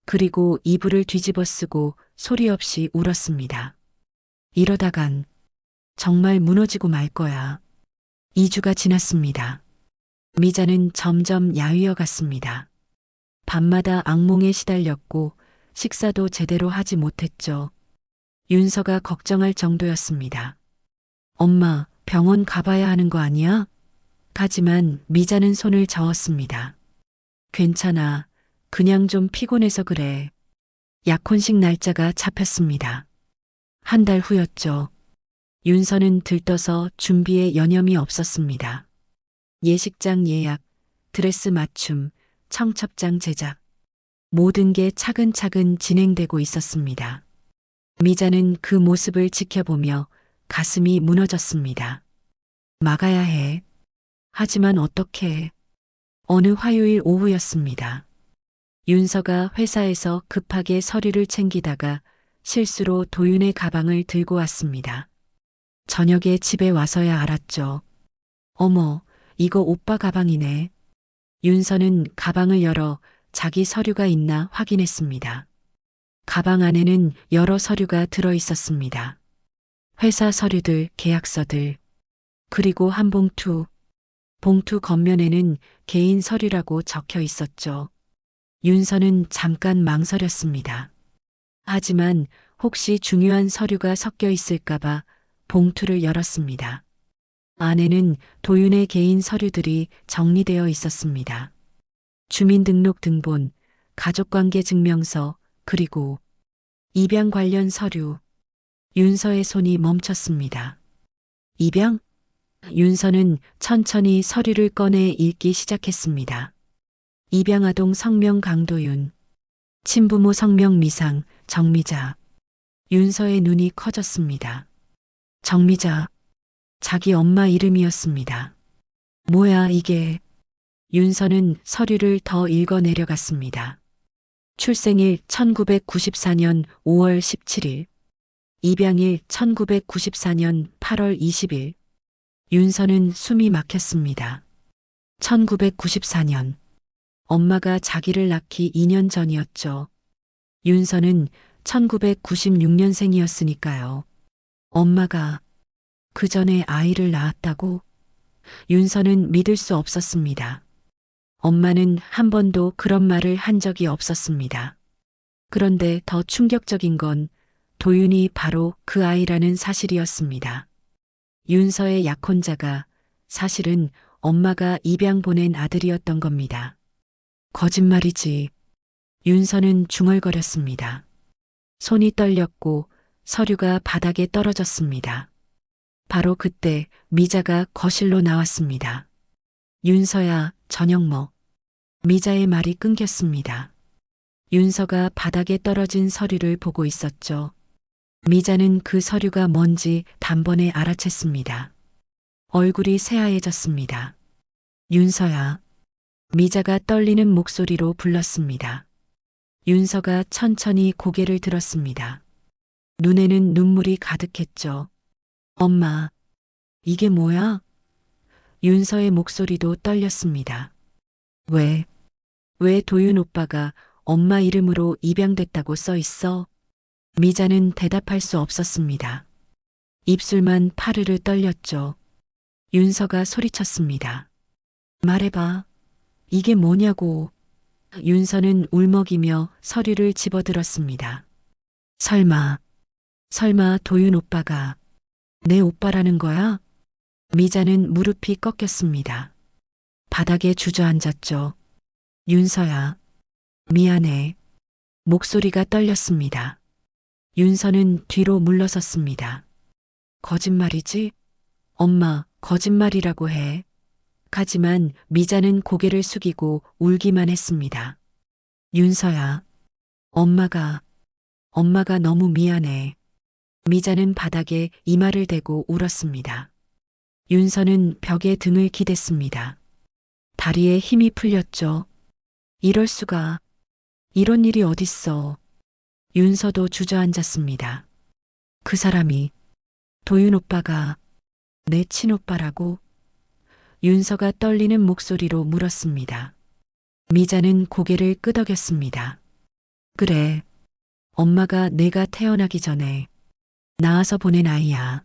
그리고 이불을 뒤집어 쓰고 소리 없이 울었습니다. 이러다간 정말 무너지고 말 거야. 2주가 지났습니다. 미자는 점점 야위어 갔습니다. 밤마다 악몽에 시달렸고 식사도 제대로 하지 못했죠. 윤서가 걱정할 정도였습니다. 엄마, 병원 가봐야 하는 거 아니야? 하지만 미자는 손을 저었습니다. 괜찮아. 그냥 좀 피곤해서 그래. 약혼식 날짜가 잡혔습니다. 한 달 후였죠. 윤서는 들떠서 준비에 여념이 없었습니다. 예식장 예약, 드레스 맞춤, 청첩장 제작. 모든 게 차근차근 진행되고 있었습니다. 미자는 그 모습을 지켜보며 가슴이 무너졌습니다. 막아야 해. 하지만 어떻게. 어느 화요일 오후였습니다. 윤서가 회사에서 급하게 서류를 챙기다가 실수로 도윤의 가방을 들고 왔습니다. 저녁에 집에 와서야 알았죠. 어머, 이거 오빠 가방이네. 윤서는 가방을 열어 자기 서류가 있나 확인했습니다. 가방 안에는 여러 서류가 들어 있었습니다. 회사 서류들, 계약서들, 그리고 한 봉투. 봉투 겉면에는 개인 서류라고 적혀 있었죠. 윤서는 잠깐 망설였습니다. 하지만 혹시 중요한 서류가 섞여 있을까봐 봉투를 열었습니다. 안에는 도윤의 개인 서류들이 정리되어 있었습니다. 주민등록 등본, 가족관계 증명서, 그리고 입양 관련 서류. 윤서의 손이 멈췄습니다. 입양? 윤서는 천천히 서류를 꺼내 읽기 시작했습니다. 입양아동 성명 강도윤, 친부모 성명 미상 정미자. 윤서의 눈이 커졌습니다. 정미자, 자기 엄마 이름이었습니다. 뭐야 이게. 윤서는 서류를 더 읽어 내려갔습니다. 출생일 1994년 5월 17일, 입양일 1994년 8월 20일. 윤서는 숨이 막혔습니다. 1994년. 엄마가 자기를 낳기 2년 전이었죠. 윤서는 1996년생이었으니까요. 엄마가 그 전에 아이를 낳았다고? 윤서는 믿을 수 없었습니다. 엄마는 한 번도 그런 말을 한 적이 없었습니다. 그런데 더 충격적인 건 도윤이 바로 그 아이라는 사실이었습니다. 윤서의 약혼자가 사실은 엄마가 입양 보낸 아들이었던 겁니다. 거짓말이지. 윤서는 중얼거렸습니다. 손이 떨렸고 서류가 바닥에 떨어졌습니다. 바로 그때 미자가 거실로 나왔습니다. 윤서야, 저녁 먹. 미자의 말이 끊겼습니다. 윤서가 바닥에 떨어진 서류를 보고 있었죠. 미자는 그 서류가 뭔지 단번에 알아챘습니다. 얼굴이 새하얘졌습니다. 윤서야, 미자가 떨리는 목소리로 불렀습니다. 윤서가 천천히 고개를 들었습니다. 눈에는 눈물이 가득했죠. 엄마, 이게 뭐야? 윤서의 목소리도 떨렸습니다. 왜 도윤 오빠가 엄마 이름으로 입양됐다고 써 있어? 미자는 대답할 수 없었습니다. 입술만 파르르 떨렸죠. 윤서가 소리쳤습니다. 말해봐. 이게 뭐냐고. 윤서는 울먹이며 서류를 집어들었습니다. 설마 도윤 오빠가 내 오빠라는 거야? 미자는 무릎이 꺾였습니다. 바닥에 주저앉았죠. 윤서야, 미안해. 목소리가 떨렸습니다. 윤서는 뒤로 물러섰습니다. 거짓말이지? 엄마, 거짓말이라고 해. 하지만 미자는 고개를 숙이고 울기만 했습니다. 윤서야, 엄마가 너무 미안해. 미자는 바닥에 이마를 대고 울었습니다. 윤서는 벽에 등을 기댔습니다. 다리에 힘이 풀렸죠. 이럴 수가. 이런 일이 어딨어. 윤서도 주저앉았습니다. 그 사람이 도윤 오빠가 내 친오빠라고? 윤서가 떨리는 목소리로 물었습니다. 미자는 고개를 끄덕였습니다. 그래. 엄마가 내가 태어나기 전에 낳아서 보낸 아이야.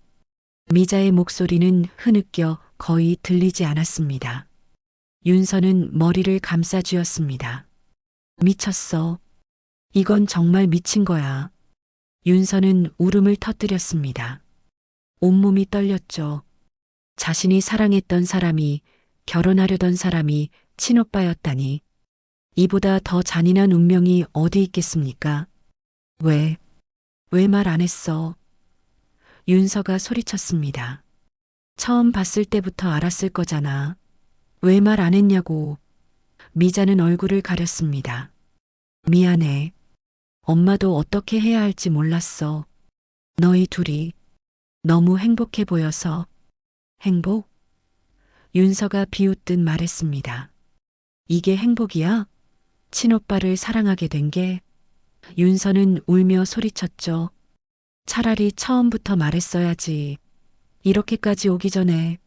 미자의 목소리는 흐느껴 거의 들리지 않았습니다. 윤서는 머리를 감싸 쥐었습니다. 미쳤어. 이건 정말 미친 거야. 윤서는 울음을 터뜨렸습니다. 온몸이 떨렸죠. 자신이 사랑했던 사람이, 결혼하려던 사람이 친오빠였다니. 이보다 더 잔인한 운명이 어디 있겠습니까? 왜 말 안 했어? 윤서가 소리쳤습니다. 처음 봤을 때부터 알았을 거잖아. 왜 말 안 했냐고. 미자는 얼굴을 가렸습니다. 미안해. 엄마도 어떻게 해야 할지 몰랐어. 너희 둘이 너무 행복해 보여서. 행복? 윤서가 비웃듯 말했습니다. 이게 행복이야? 친오빠를 사랑하게 된 게? 윤서는 울며 소리쳤죠. 차라리 처음부터 말했어야지. 이렇게까지 오기 전에.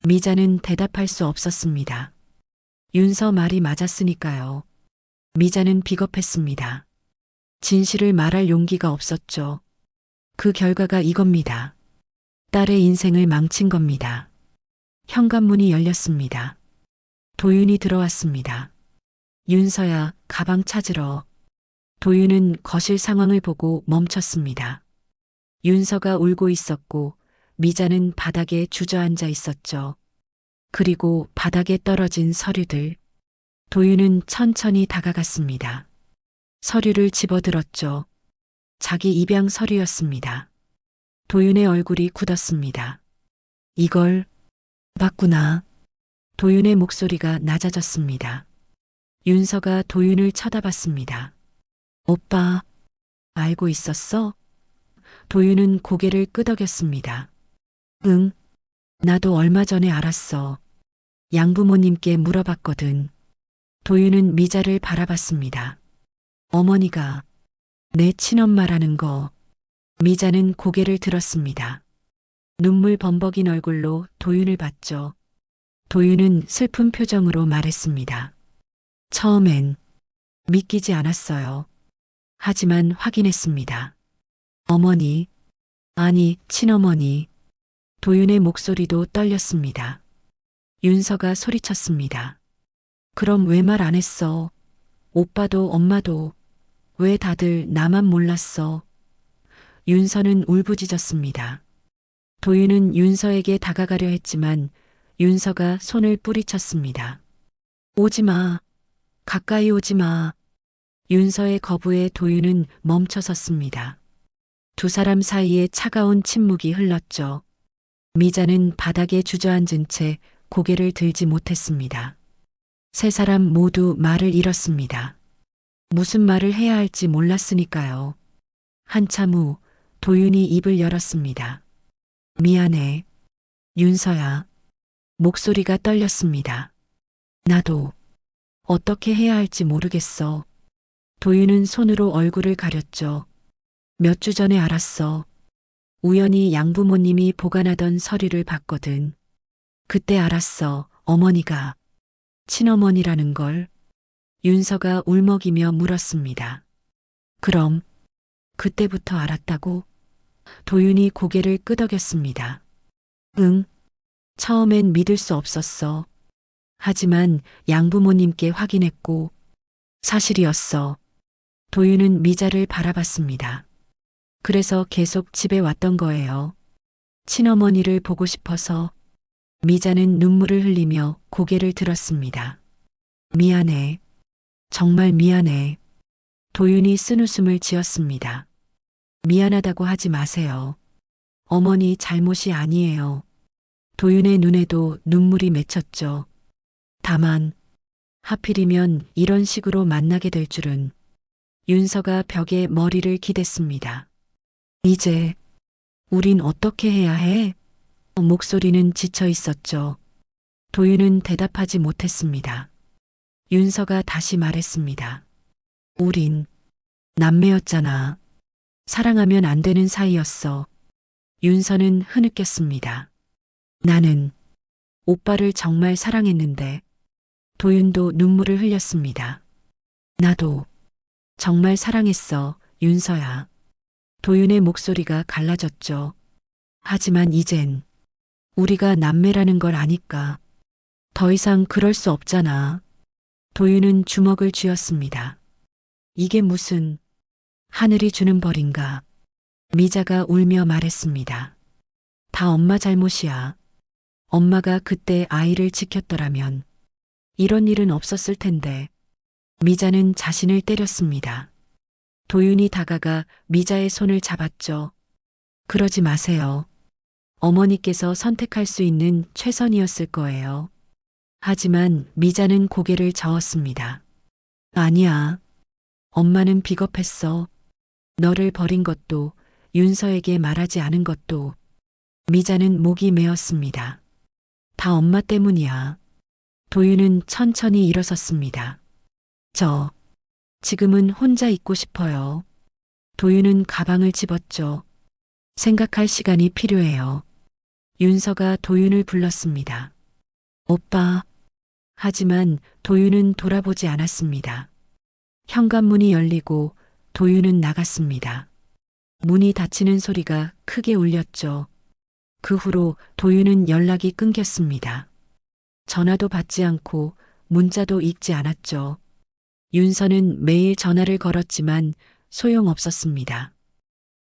미자는 대답할 수 없었습니다. 윤서 말이 맞았으니까요. 미자는 비겁했습니다. 진실을 말할 용기가 없었죠. 그 결과가 이겁니다. 딸의 인생을 망친 겁니다. 현관문이 열렸습니다. 도윤이 들어왔습니다. 윤서야, 가방 찾으러. 도윤은 거실 상황을 보고 멈췄습니다. 윤서가 울고 있었고 미자는 바닥에 주저앉아 있었죠. 그리고 바닥에 떨어진 서류들. 도윤은 천천히 다가갔습니다. 서류를 집어들었죠. 자기 입양 서류였습니다. 도윤의 얼굴이 굳었습니다. 이걸 봤구나. 도윤의 목소리가 낮아졌습니다. 윤서가 도윤을 쳐다봤습니다. 오빠, 알고 있었어? 도윤은 고개를 끄덕였습니다. 응, 나도 얼마 전에 알았어. 양부모님께 물어봤거든. 도윤은 미자를 바라봤습니다. 어머니가 내 친엄마라는 거. 미자는 고개를 들었습니다. 눈물 범벅인 얼굴로 도윤을 봤죠. 도윤은 슬픈 표정으로 말했습니다. 처음엔 믿기지 않았어요. 하지만 확인했습니다. 어머니, 아니, 친어머니. 도윤의 목소리도 떨렸습니다. 윤서가 소리쳤습니다. 그럼 왜 말 안 했어? 오빠도 엄마도. 왜 다들 나만 몰랐어? 윤서는 울부짖었습니다. 도윤은 윤서에게 다가가려 했지만 윤서가 손을 뿌리쳤습니다. 오지 마. 가까이 오지 마. 윤서의 거부에 도윤은 멈춰섰습니다. 두 사람 사이에 차가운 침묵이 흘렀죠. 미자는 바닥에 주저앉은 채 고개를 들지 못했습니다. 세 사람 모두 말을 잃었습니다. 무슨 말을 해야 할지 몰랐으니까요. 한참 후 도윤이 입을 열었습니다. 미안해. 윤서야. 목소리가 떨렸습니다. 나도 어떻게 해야 할지 모르겠어. 도윤은 손으로 얼굴을 가렸죠. 몇 주 전에 알았어. 우연히 양부모님이 보관하던 서류를 봤거든. 그때 알았어. 어머니가 친어머니라는 걸. 윤서가 울먹이며 물었습니다. 그럼 그때부터 알았다고? 도윤이 고개를 끄덕였습니다. 응. 처음엔 믿을 수 없었어. 하지만 양부모님께 확인했고 사실이었어. 도윤은 미자를 바라봤습니다. 그래서 계속 집에 왔던 거예요. 친어머니를 보고 싶어서. 미자는 눈물을 흘리며 고개를 들었습니다. 미안해. 정말 미안해. 도윤이 쓴웃음을 지었습니다. 미안하다고 하지 마세요. 어머니 잘못이 아니에요. 도윤의 눈에도 눈물이 맺혔죠. 다만 하필이면 이런 식으로 만나게 될 줄은. 윤서가 벽에 머리를 기댔습니다. 이제 우린 어떻게 해야 해? 목소리는 지쳐 있었죠. 도윤은 대답하지 못했습니다. 윤서가 다시 말했습니다. 우린 남매였잖아. 사랑하면 안 되는 사이였어. 윤서는 흐느꼈습니다. 나는 오빠를 정말 사랑했는데. 도윤도 눈물을 흘렸습니다. 나도 정말 사랑했어, 윤서야. 도윤의 목소리가 갈라졌죠. 하지만 이젠 우리가 남매라는 걸 아니까 더 이상 그럴 수 없잖아. 도윤은 주먹을 쥐었습니다. 이게 무슨 하늘이 주는 벌인가. 미자가 울며 말했습니다. 다 엄마 잘못이야. 엄마가 그때 아이를 지켰더라면 이런 일은 없었을 텐데. 미자는 자신을 때렸습니다. 도윤이 다가가 미자의 손을 잡았죠. 그러지 마세요. 어머니께서 선택할 수 있는 최선이었을 거예요. 하지만 미자는 고개를 저었습니다. 아니야. 엄마는 비겁했어. 너를 버린 것도, 윤서에게 말하지 않은 것도. 미자는 목이 메었습니다. 다 엄마 때문이야. 도윤은 천천히 일어섰습니다. 지금은 혼자 있고 싶어요. 도윤은 가방을 집었죠. 생각할 시간이 필요해요. 윤서가 도윤을 불렀습니다. 오빠. 하지만 도윤은 돌아보지 않았습니다. 현관문이 열리고 도윤은 나갔습니다. 문이 닫히는 소리가 크게 울렸죠. 그 후로 도윤은 연락이 끊겼습니다. 전화도 받지 않고 문자도 읽지 않았죠. 윤서는 매일 전화를 걸었지만 소용없었습니다.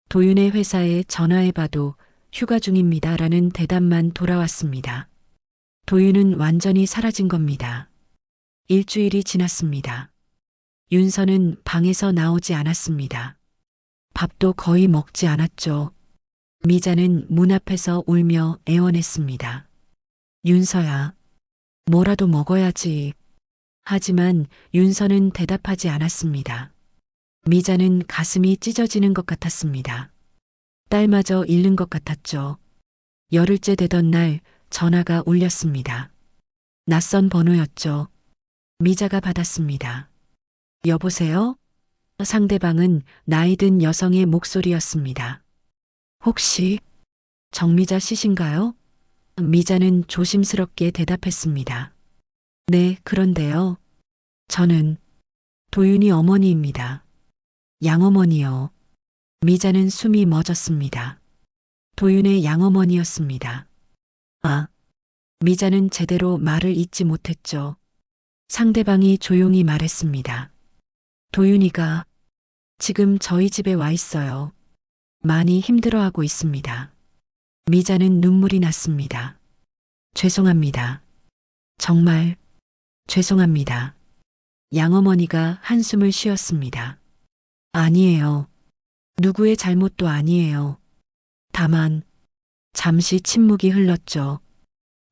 도윤의 회사에 전화해봐도 휴가 중입니다라는 대답만 돌아왔습니다. 도윤은 완전히 사라진 겁니다. 일주일이 지났습니다. 윤서는 방에서 나오지 않았습니다. 밥도 거의 먹지 않았죠. 미자는 문 앞에서 울며 애원했습니다. 윤서야, 뭐라도 먹어야지. 하지만 윤서는 대답하지 않았습니다. 미자는 가슴이 찢어지는 것 같았습니다. 딸마저 잃는 것 같았죠. 열흘째 되던 날 전화가 울렸습니다. 낯선 번호였죠. 미자가 받았습니다. 여보세요? 상대방은 나이든 여성의 목소리였습니다. 혹시 정미자 씨신가요? 미자는 조심스럽게 대답했습니다. 네, 그런데요. 저는 도윤이 어머니입니다. 양어머니요. 미자는 숨이 멎었습니다. 도윤의 양어머니였습니다. 아, 미자는 제대로 말을 잇지 못했죠. 상대방이 조용히 말했습니다. 도윤이가 지금 저희 집에 와 있어요. 많이 힘들어하고 있습니다. 미자는 눈물이 났습니다. 죄송합니다. 정말 죄송합니다. 양어머니가 한숨을 쉬었습니다. 아니에요. 누구의 잘못도 아니에요. 다만 잠시 침묵이 흘렀죠.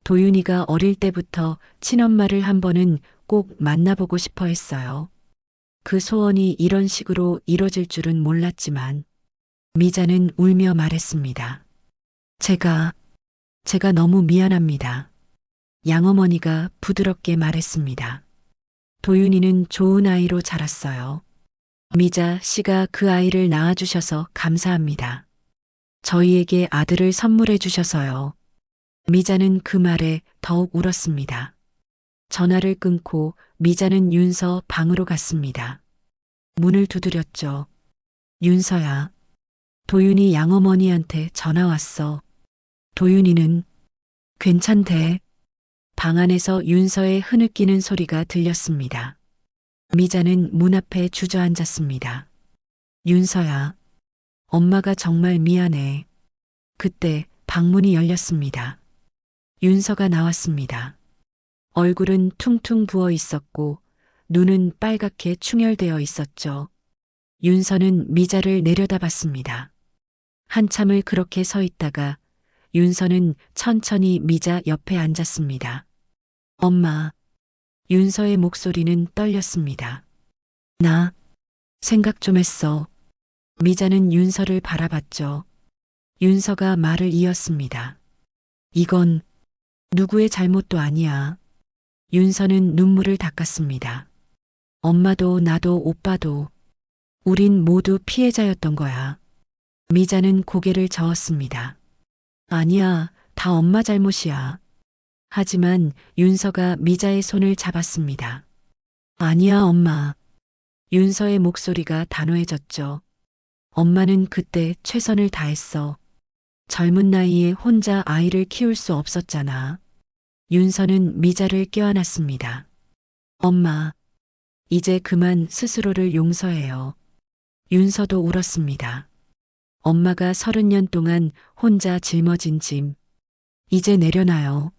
도윤이가 어릴 때부터 친엄마를 한 번은 꼭 만나보고 싶어 했어요. 그 소원이 이런 식으로 이뤄질 줄은 몰랐지만 미자는 울며 말했습니다. 제가 너무 미안합니다. 양어머니가 부드럽게 말했습니다. 도윤이는 좋은 아이로 자랐어요. 미자 씨가 그 아이를 낳아주셔서 감사합니다. 저희에게 아들을 선물해 주셔서요. 미자는 그 말에 더욱 울었습니다. 전화를 끊고 미자는 윤서 방으로 갔습니다. 문을 두드렸죠. 윤서야. 도윤이 양어머니한테 전화 왔어. 도윤이는 괜찮대. 방 안에서 윤서의 흐느끼는 소리가 들렸습니다. 미자는 문 앞에 주저앉았습니다. 윤서야. 엄마가 정말 미안해. 그때 방문이 열렸습니다. 윤서가 나왔습니다. 얼굴은 퉁퉁 부어 있었고 눈은 빨갛게 충혈되어 있었죠. 윤서는 미자를 내려다봤습니다. 한참을 그렇게 서 있다가 윤서는 천천히 미자 옆에 앉았습니다. 엄마. 윤서의 목소리는 떨렸습니다. 나 생각 좀 했어. 미자는 윤서를 바라봤죠. 윤서가 말을 이었습니다. 이건 누구의 잘못도 아니야. 윤서는 눈물을 닦았습니다. 엄마도 나도 오빠도 우린 모두 피해자였던 거야. 미자는 고개를 저었습니다. 아니야, 다 엄마 잘못이야. 하지만 윤서가 미자의 손을 잡았습니다. 아니야, 엄마. 윤서의 목소리가 단호해졌죠. 엄마는 그때 최선을 다했어. 젊은 나이에 혼자 아이를 키울 수 없었잖아. 윤서는 미자를 껴안았습니다. 엄마, 이제 그만 스스로를 용서해요. 윤서도 울었습니다. 엄마가 30년 동안 혼자 짊어진 짐. 이제 내려놔요.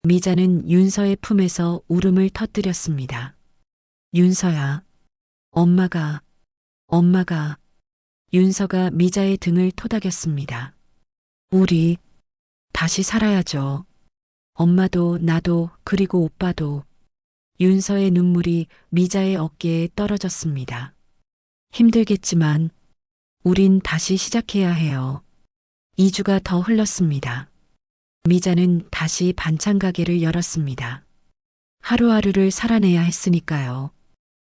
미자는 윤서의 품에서 울음을 터뜨렸습니다. 윤서야. 엄마가. 윤서가 미자의 등을 토닥였습니다. 우리 다시 살아야죠. 엄마도 나도 그리고 오빠도. 윤서의 눈물이 미자의 어깨에 떨어졌습니다. 힘들겠지만 우린 다시 시작해야 해요. 2주가 더 흘렀습니다. 미자는 다시 반찬 가게를 열었습니다. 하루하루를 살아내야 했으니까요.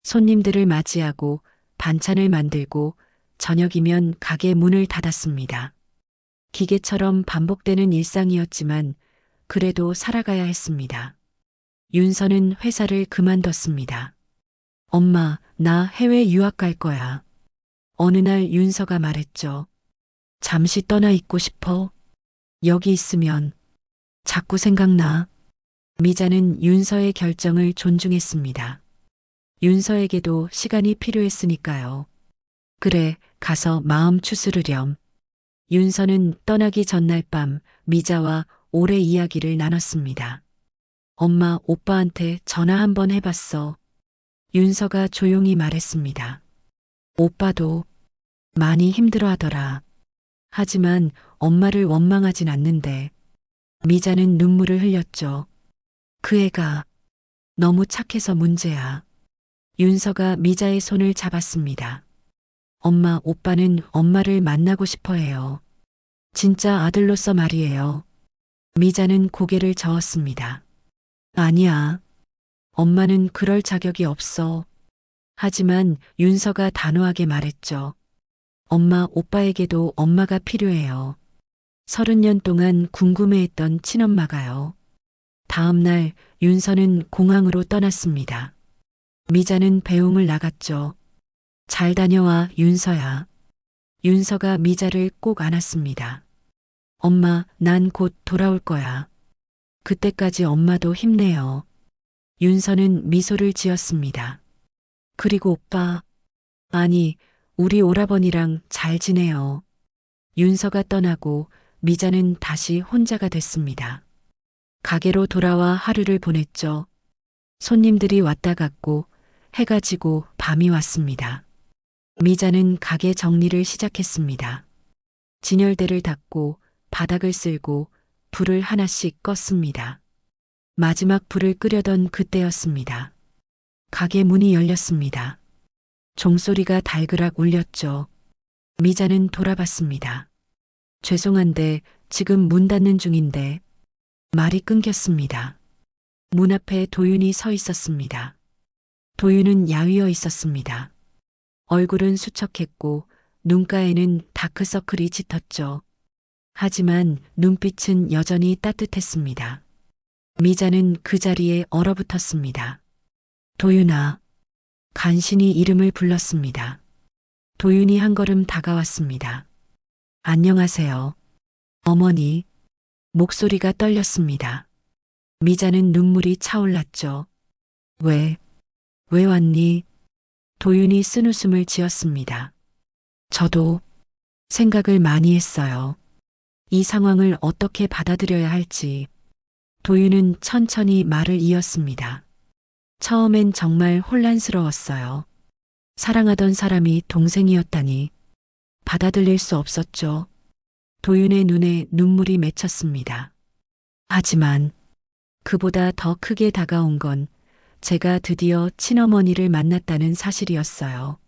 손님들을 맞이하고 반찬을 만들고 저녁이면 가게 문을 닫았습니다. 기계처럼 반복되는 일상이었지만 그래도 살아가야 했습니다. 윤서는 회사를 그만뒀습니다. 엄마, 나 해외 유학 갈 거야. 어느 날 윤서가 말했죠. 잠시 떠나 있고 싶어. 여기 있으면 자꾸 생각나. 미자는 윤서의 결정을 존중했습니다. 윤서에게도 시간이 필요했으니까요. 그래, 가서 마음 추스르렴. 윤서는 떠나기 전날 밤 미자와 오래 이야기를 나눴습니다. 엄마, 오빠한테 전화 한번 해봤어. 윤서가 조용히 말했습니다. 오빠도 많이 힘들어하더라. 하지만 엄마를 원망하진 않는데. 미자는 눈물을 흘렸죠. 그 애가 너무 착해서 문제야. 윤서가 미자의 손을 잡았습니다. 엄마, 오빠는 엄마를 만나고 싶어 해요. 진짜 아들로서 말이에요. 미자는 고개를 저었습니다. 아니야. 엄마는 그럴 자격이 없어. 하지만 윤서가 단호하게 말했죠. 엄마, 오빠에게도 엄마가 필요해요. 30년 동안 궁금해했던 친엄마가요. 다음 날 윤서는 공항으로 떠났습니다. 미자는 배웅을 나갔죠. 잘 다녀와, 윤서야. 윤서가 미자를 꼭 안았습니다. 엄마, 난 곧 돌아올 거야. 그때까지 엄마도 힘내요. 윤서는 미소를 지었습니다. 그리고 오빠, 아니, 우리 오라버니랑 잘 지내요. 윤서가 떠나고 미자는 다시 혼자가 됐습니다. 가게로 돌아와 하루를 보냈죠. 손님들이 왔다 갔고 해가 지고 밤이 왔습니다. 미자는 가게 정리를 시작했습니다. 진열대를 닫고 바닥을 쓸고 불을 하나씩 껐습니다. 마지막 불을 끄려던 그때였습니다. 가게 문이 열렸습니다. 종소리가 달그락 울렸죠. 미자는 돌아봤습니다. 죄송한데 지금 문 닫는 중인데. 말이 끊겼습니다. 문 앞에 도윤이 서 있었습니다. 도윤은 야위어 있었습니다. 얼굴은 수척했고 눈가에는 다크서클이 짙었죠. 하지만 눈빛은 여전히 따뜻했습니다. 미자는 그 자리에 얼어붙었습니다. 도윤아. 간신히 이름을 불렀습니다. 도윤이 한 걸음 다가왔습니다. 안녕하세요. 어머니. 목소리가 떨렸습니다. 미자는 눈물이 차올랐죠. 왜 왔니? 도윤이 쓴웃음을 지었습니다. 저도 생각을 많이 했어요. 이 상황을 어떻게 받아들여야 할지. 도윤은 천천히 말을 이었습니다. 처음엔 정말 혼란스러웠어요. 사랑하던 사람이 동생이었다니 받아들일 수 없었죠. 도윤의 눈에 눈물이 맺혔습니다. 하지만 그보다 더 크게 다가온 건 제가 드디어 친어머니를 만났다는 사실이었어요.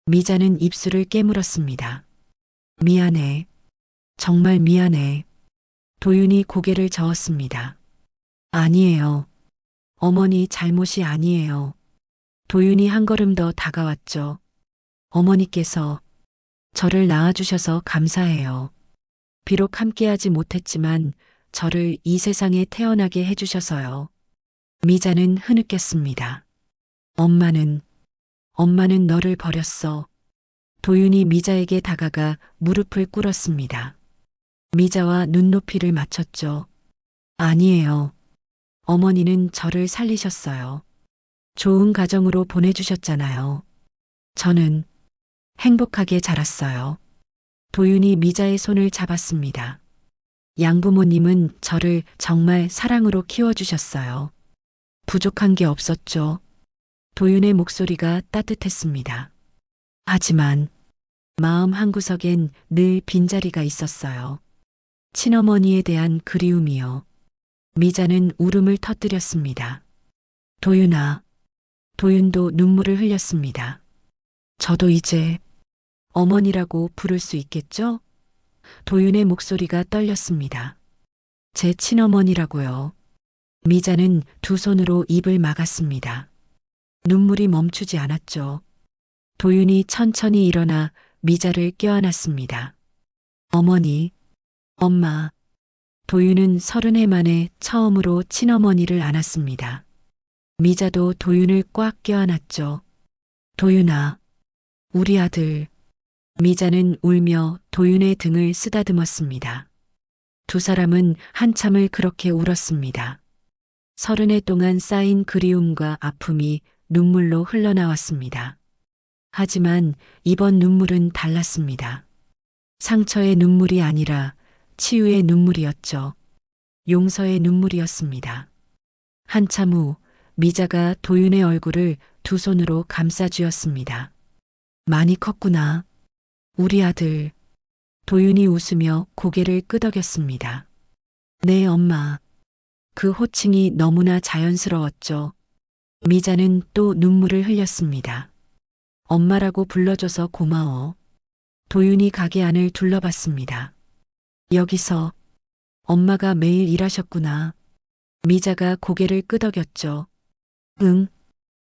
미자는 입술을 깨물었습니다. 미안해. 정말 미안해. 도윤이 고개를 저었습니다. 아니에요. 어머니 잘못이 아니에요. 도윤이 한 걸음 더 다가왔죠. 어머니께서 저를 낳아주셔서 감사해요. 비록 함께하지 못했지만 저를 이 세상에 태어나게 해주셔서요. 미자는 흐느꼈습니다. 엄마는 너를 버렸어. 도윤이 미자에게 다가가 무릎을 꿇었습니다. 미자와 눈높이를 맞췄죠. 아니에요. 어머니는 저를 살리셨어요. 좋은 가정으로 보내주셨잖아요. 저는 행복하게 자랐어요. 도윤이 미자의 손을 잡았습니다. 양부모님은 저를 정말 사랑으로 키워주셨어요. 부족한 게 없었죠. 도윤의 목소리가 따뜻했습니다. 하지만 마음 한구석엔 늘 빈자리가 있었어요. 친어머니에 대한 그리움이요. 미자는 울음을 터뜨렸습니다. 도윤아. 도윤도 눈물을 흘렸습니다. 저도 이제 어머니라고 부를 수 있겠죠? 도윤의 목소리가 떨렸습니다. 제 친어머니라고요. 미자는 두 손으로 입을 막았습니다. 눈물이 멈추지 않았죠. 도윤이 천천히 일어나 미자를 껴안았습니다. 어머니, 엄마. 도윤은 30해 만에 처음으로 친어머니를 안았습니다. 미자도 도윤을 꽉 껴안았죠. 도윤아, 우리 아들. 미자는 울며 도윤의 등을 쓰다듬었습니다. 두 사람은 한참을 그렇게 울었습니다. 30해 동안 쌓인 그리움과 아픔이 눈물로 흘러나왔습니다. 하지만 이번 눈물은 달랐습니다. 상처의 눈물이 아니라 치유의 눈물이었죠. 용서의 눈물이었습니다. 한참 후 미자가 도윤의 얼굴을 두 손으로 감싸쥐었습니다. 많이 컸구나. 우리 아들. 도윤이 웃으며 고개를 끄덕였습니다. 네, 엄마. 그 호칭이 너무나 자연스러웠죠. 미자는 또 눈물을 흘렸습니다. 엄마라고 불러줘서 고마워. 도윤이 가게 안을 둘러봤습니다. 여기서 엄마가 매일 일하셨구나. 미자가 고개를 끄덕였죠. 응.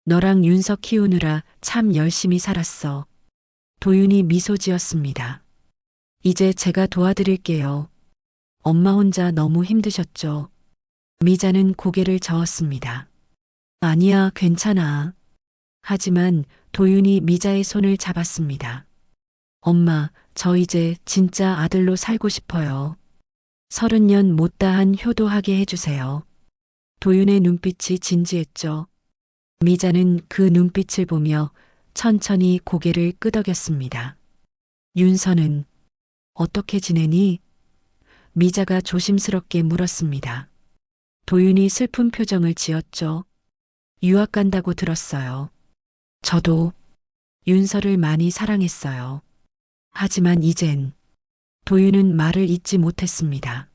너랑 윤석 키우느라 참 열심히 살았어. 도윤이 미소 지었습니다. 이제 제가 도와드릴게요. 엄마 혼자 너무 힘드셨죠? 미자는 고개를 저었습니다. 아니야, 괜찮아. 하지만 도윤이 미자의 손을 잡았습니다. 엄마, 저 이제 진짜 아들로 살고 싶어요. 30년 못다한 효도하게 해주세요. 도윤의 눈빛이 진지했죠. 미자는 그 눈빛을 보며 천천히 고개를 끄덕였습니다. 윤서는 어떻게 지내니? 미자가 조심스럽게 물었습니다. 도윤이 슬픈 표정을 지었죠. 유학 간다고 들었어요. 저도 윤서를 많이 사랑했어요. 하지만 이젠 도윤은 말을 잇지 못했습니다.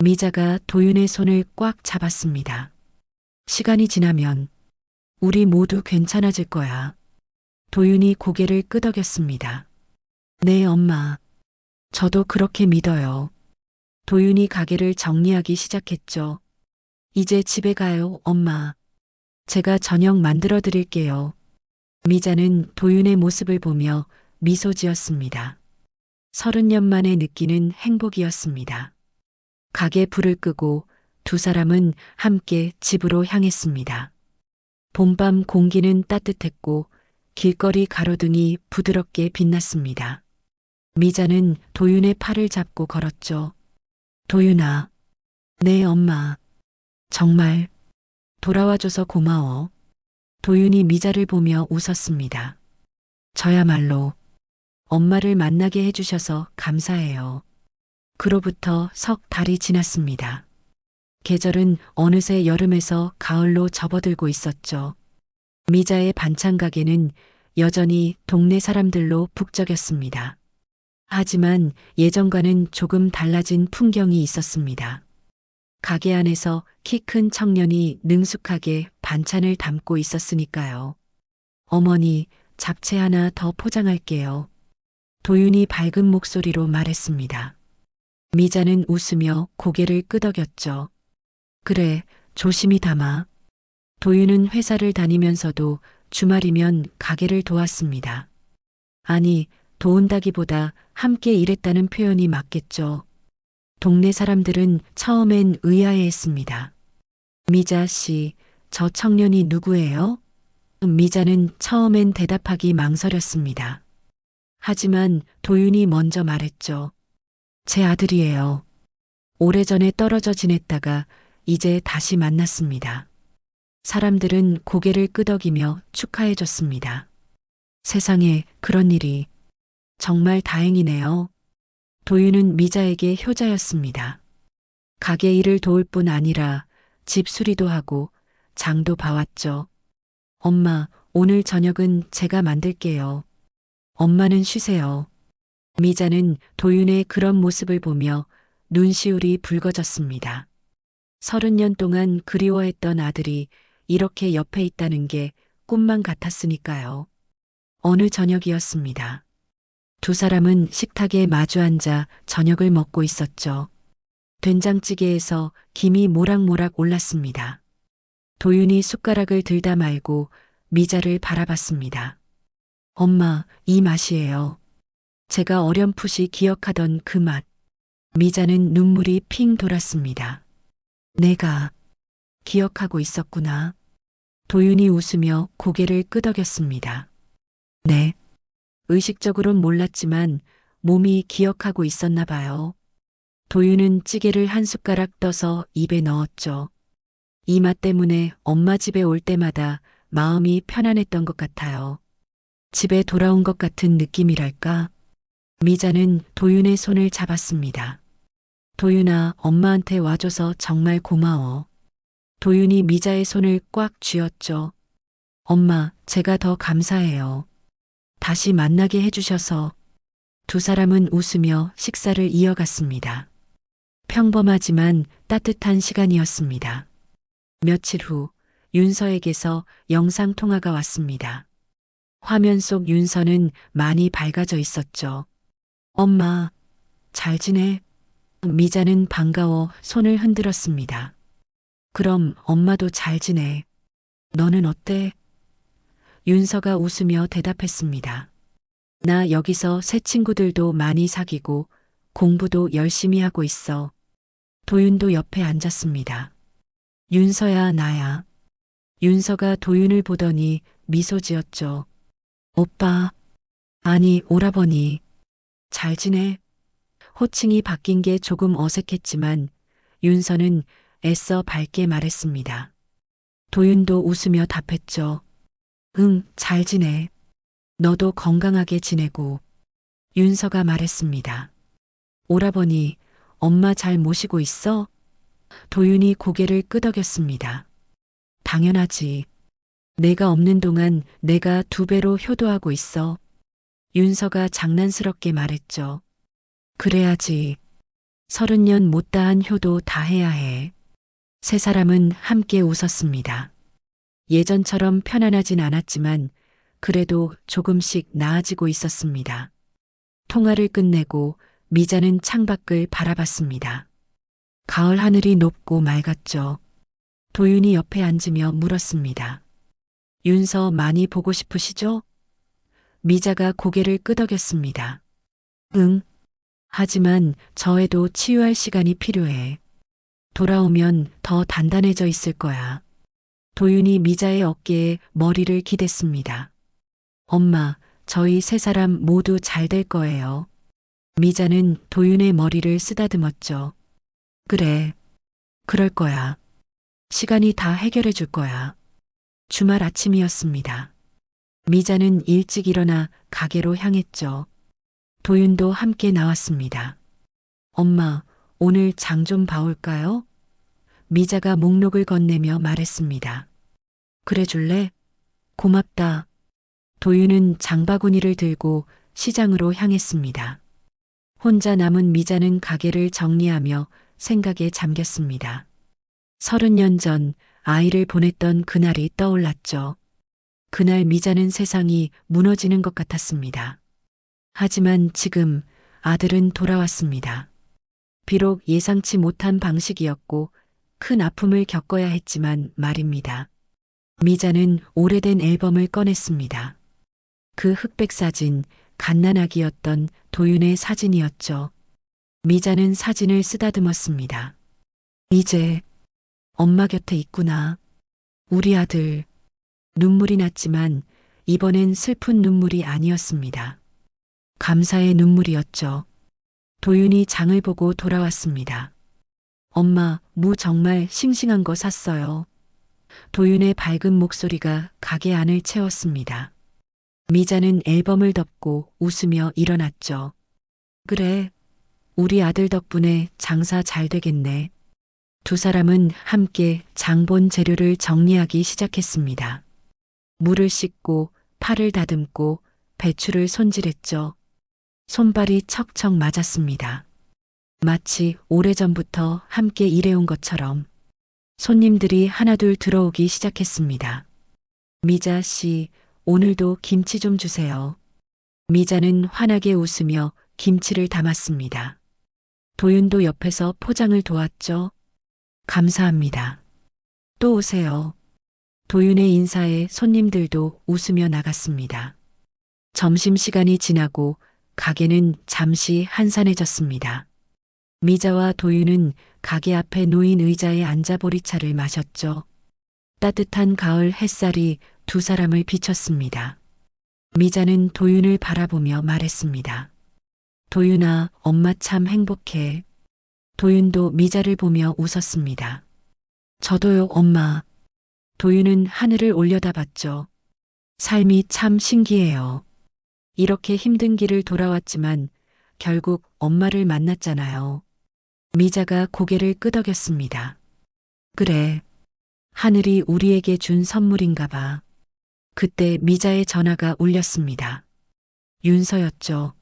미자가 도윤의 손을 꽉 잡았습니다. 시간이 지나면 우리 모두 괜찮아질 거야. 도윤이 고개를 끄덕였습니다. 네, 엄마. 저도 그렇게 믿어요. 도윤이 가게를 정리하기 시작했죠. 이제 집에 가요, 엄마. 제가 저녁 만들어 드릴게요. 미자는 도윤의 모습을 보며 미소 지었습니다. 30년 만에 느끼는 행복이었습니다. 가게 불을 끄고 두 사람은 함께 집으로 향했습니다. 봄밤 공기는 따뜻했고 길거리 가로등이 부드럽게 빛났습니다. 미자는 도윤의 팔을 잡고 걸었죠. 도윤아, 네 엄마. 정말 돌아와줘서 고마워. 도윤이 미자를 보며 웃었습니다. 저야말로 엄마를 만나게 해주셔서 감사해요. 그로부터 석 달이 지났습니다. 계절은 어느새 여름에서 가을로 접어들고 있었죠. 미자의 반찬 가게는 여전히 동네 사람들로 북적였습니다. 하지만 예전과는 조금 달라진 풍경이 있었습니다. 가게 안에서 키 큰 청년이 능숙하게 반찬을 담고 있었으니까요. 어머니, 잡채 하나 더 포장할게요. 도윤이 밝은 목소리로 말했습니다. 미자는 웃으며 고개를 끄덕였죠. 그래, 조심히 담아. 도윤은 회사를 다니면서도 주말이면 가게를 도왔습니다. 아니, 도운다기보다 함께 일했다는 표현이 맞겠죠. 동네 사람들은 처음엔 의아해했습니다. 미자 씨, 저 청년이 누구예요? 미자는 처음엔 대답하기 망설였습니다. 하지만 도윤이 먼저 말했죠. 제 아들이에요. 오래전에 떨어져 지냈다가 이제 다시 만났습니다. 사람들은 고개를 끄덕이며 축하해줬습니다. 세상에 그런 일이 정말 다행이네요. 도윤은 미자에게 효자였습니다. 가게 일을 도울 뿐 아니라 집 수리도 하고 장도 봐왔죠. 엄마, 오늘 저녁은 제가 만들게요. 엄마는 쉬세요. 미자는 도윤의 그런 모습을 보며 눈시울이 붉어졌습니다. 30년 동안 그리워했던 아들이 이렇게 옆에 있다는 게 꿈만 같았으니까요. 어느 저녁이었습니다. 두 사람은 식탁에 마주 앉아 저녁을 먹고 있었죠. 된장찌개에서 김이 모락모락 올랐습니다. 도윤이 숟가락을 들다 말고 미자를 바라봤습니다. 엄마, 이 맛이에요. 제가 어렴풋이 기억하던 그 맛. 미자는 눈물이 핑 돌았습니다. 내가 기억하고 있었구나. 도윤이 웃으며 고개를 끄덕였습니다. 네. 의식적으론 몰랐지만 몸이 기억하고 있었나 봐요. 도윤은 찌개를 한 숟가락 떠서 입에 넣었죠. 이 맛 때문에 엄마 집에 올 때마다 마음이 편안했던 것 같아요. 집에 돌아온 것 같은 느낌이랄까. 미자는 도윤의 손을 잡았습니다. 도윤아, 엄마한테 와줘서 정말 고마워. 도윤이 미자의 손을 꽉 쥐었죠. 엄마, 제가 더 감사해요. 다시 만나게 해주셔서. 두 사람은 웃으며 식사를 이어갔습니다. 평범하지만 따뜻한 시간이었습니다. 며칠 후 윤서에게서 영상통화가 왔습니다. 화면 속 윤서는 많이 밝아져 있었죠. 엄마, 잘 지내? 미자는 반가워 손을 흔들었습니다. 그럼 엄마도 잘 지내. 너는 어때? 윤서가 웃으며 대답했습니다. 나 여기서 새 친구들도 많이 사귀고 공부도 열심히 하고 있어. 도윤도 옆에 앉았습니다. 윤서야, 나야. 윤서가 도윤을 보더니 미소 지었죠. 오빠, 아니 오라버니, 잘 지내? 호칭이 바뀐 게 조금 어색했지만 윤서는 애써 밝게 말했습니다. 도윤도 웃으며 답했죠. 응, 잘 지내. 너도 건강하게 지내고. 윤서가 말했습니다. 오라버니, 엄마 잘 모시고 있어? 도윤이 고개를 끄덕였습니다. 당연하지. 내가 없는 동안 내가 2배로 효도하고 있어. 윤서가 장난스럽게 말했죠. 그래야지. 30년 못다한 효도 다 해야 해. 세 사람은 함께 웃었습니다. 예전처럼 편안하진 않았지만 그래도 조금씩 나아지고 있었습니다. 통화를 끝내고 미자는 창밖을 바라봤습니다. 가을 하늘이 높고 맑았죠. 도윤이 옆에 앉으며 물었습니다. 윤서 많이 보고 싶으시죠? 미자가 고개를 끄덕였습니다. 응. 하지만 저에도 치유할 시간이 필요해. 돌아오면 더 단단해져 있을 거야. 도윤이 미자의 어깨에 머리를 기댔습니다. 엄마, 저희 세 사람 모두 잘 될 거예요. 미자는 도윤의 머리를 쓰다듬었죠. 그래. 그럴 거야. 시간이 다 해결해 줄 거야. 주말 아침이었습니다. 미자는 일찍 일어나 가게로 향했죠. 도윤도 함께 나왔습니다. 엄마, 오늘 장 좀 봐올까요? 미자가 목록을 건네며 말했습니다. 그래 줄래? 고맙다. 도윤은 장바구니를 들고 시장으로 향했습니다. 혼자 남은 미자는 가게를 정리하며 생각에 잠겼습니다. 30년 전 아이를 보냈던 그날이 떠올랐죠. 그날 미자는 세상이 무너지는 것 같았습니다. 하지만 지금 아들은 돌아왔습니다. 비록 예상치 못한 방식이었고 큰 아픔을 겪어야 했지만 말입니다. 미자는 오래된 앨범을 꺼냈습니다. 그 흑백 사진, 갓난아기였던 도윤의 사진이었죠. 미자는 사진을 쓰다듬었습니다. 이제 엄마 곁에 있구나. 우리 아들. 눈물이 났지만 이번엔 슬픈 눈물이 아니었습니다. 감사의 눈물이었죠. 도윤이 장을 보고 돌아왔습니다. 엄마, 무 정말 싱싱한 거 샀어요. 도윤의 밝은 목소리가 가게 안을 채웠습니다. 미자는 앨범을 덮고 웃으며 일어났죠. 그래, 우리 아들 덕분에 장사 잘 되겠네. 두 사람은 함께 장본 재료를 정리하기 시작했습니다. 물을 씻고 팔을 다듬고 배추를 손질했죠. 손발이 척척 맞았습니다. 마치 오래전부터 함께 일해온 것처럼 손님들이 하나둘 들어오기 시작했습니다. 미자 씨, 오늘도 김치 좀 주세요. 미자는 환하게 웃으며 김치를 담았습니다. 도윤도 옆에서 포장을 도왔죠. 감사합니다. 또 오세요. 도윤의 인사에 손님들도 웃으며 나갔습니다. 점심시간이 지나고 가게는 잠시 한산해졌습니다. 미자와 도윤은 가게 앞에 놓인 의자에 앉아 보리차를 마셨죠. 따뜻한 가을 햇살이 두 사람을 비췄습니다. 미자는 도윤을 바라보며 말했습니다. 도윤아, 엄마 참 행복해. 도윤도 미자를 보며 웃었습니다. 저도요, 엄마. 도윤은 하늘을 올려다봤죠. 삶이 참 신기해요. 이렇게 힘든 길을 돌아왔지만 결국 엄마를 만났잖아요. 미자가 고개를 끄덕였습니다. 그래. 하늘이 우리에게 준 선물인가 봐. 그때 미자의 전화가 울렸습니다. 윤서였죠.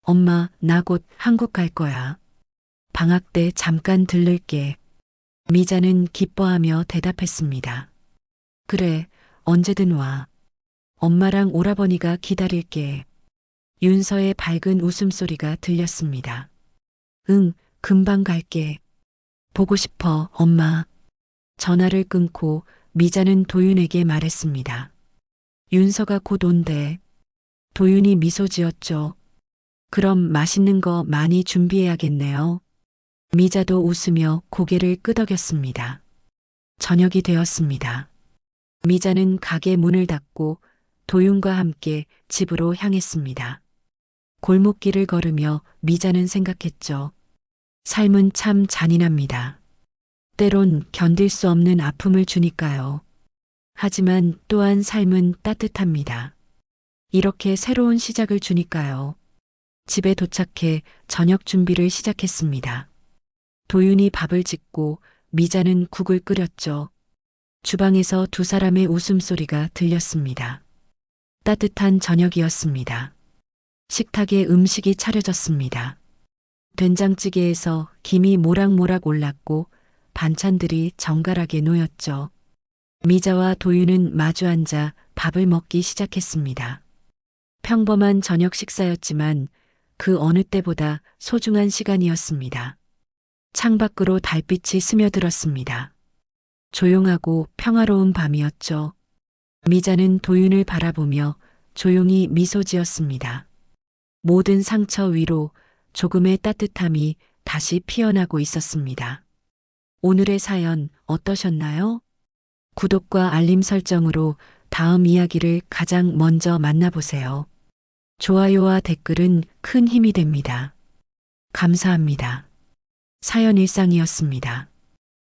엄마, 나 곧 한국 갈 거야. 방학 때 잠깐 들를게. 미자는 기뻐하며 대답했습니다. 그래, 언제든 와. 엄마랑 오라버니가 기다릴게. 윤서의 밝은 웃음소리가 들렸습니다. 응, 금방 갈게. 보고 싶어, 엄마. 전화를 끊고 미자는 도윤에게 말했습니다. 윤서가 곧 온대. 도윤이 미소 지었죠. 그럼 맛있는 거 많이 준비해야겠네요. 미자도 웃으며 고개를 끄덕였습니다. 저녁이 되었습니다. 미자는 가게 문을 닫고 도윤과 함께 집으로 향했습니다. 골목길을 걸으며 미자는 생각했죠. 삶은 참 잔인합니다. 때론 견딜 수 없는 아픔을 주니까요. 하지만 또한 삶은 따뜻합니다. 이렇게 새로운 시작을 주니까요. 집에 도착해 저녁 준비를 시작했습니다. 도윤이 밥을 짓고 미자는 국을 끓였죠. 주방에서 두 사람의 웃음소리가 들렸습니다. 따뜻한 저녁이었습니다. 식탁에 음식이 차려졌습니다. 된장찌개에서 김이 모락모락 올랐고 반찬들이 정갈하게 놓였죠. 미자와 도윤은 마주 앉아 밥을 먹기 시작했습니다. 평범한 저녁 식사였지만 그 어느 때보다 소중한 시간이었습니다. 창밖으로 달빛이 스며들었습니다. 조용하고 평화로운 밤이었죠. 미자는 도윤을 바라보며 조용히 미소 지었습니다. 모든 상처 위로 조금의 따뜻함이 다시 피어나고 있었습니다. 오늘의 사연 어떠셨나요? 구독과 알림 설정으로 다음 이야기를 가장 먼저 만나보세요. 좋아요와 댓글은 큰 힘이 됩니다. 감사합니다. 사연 일상이었습니다.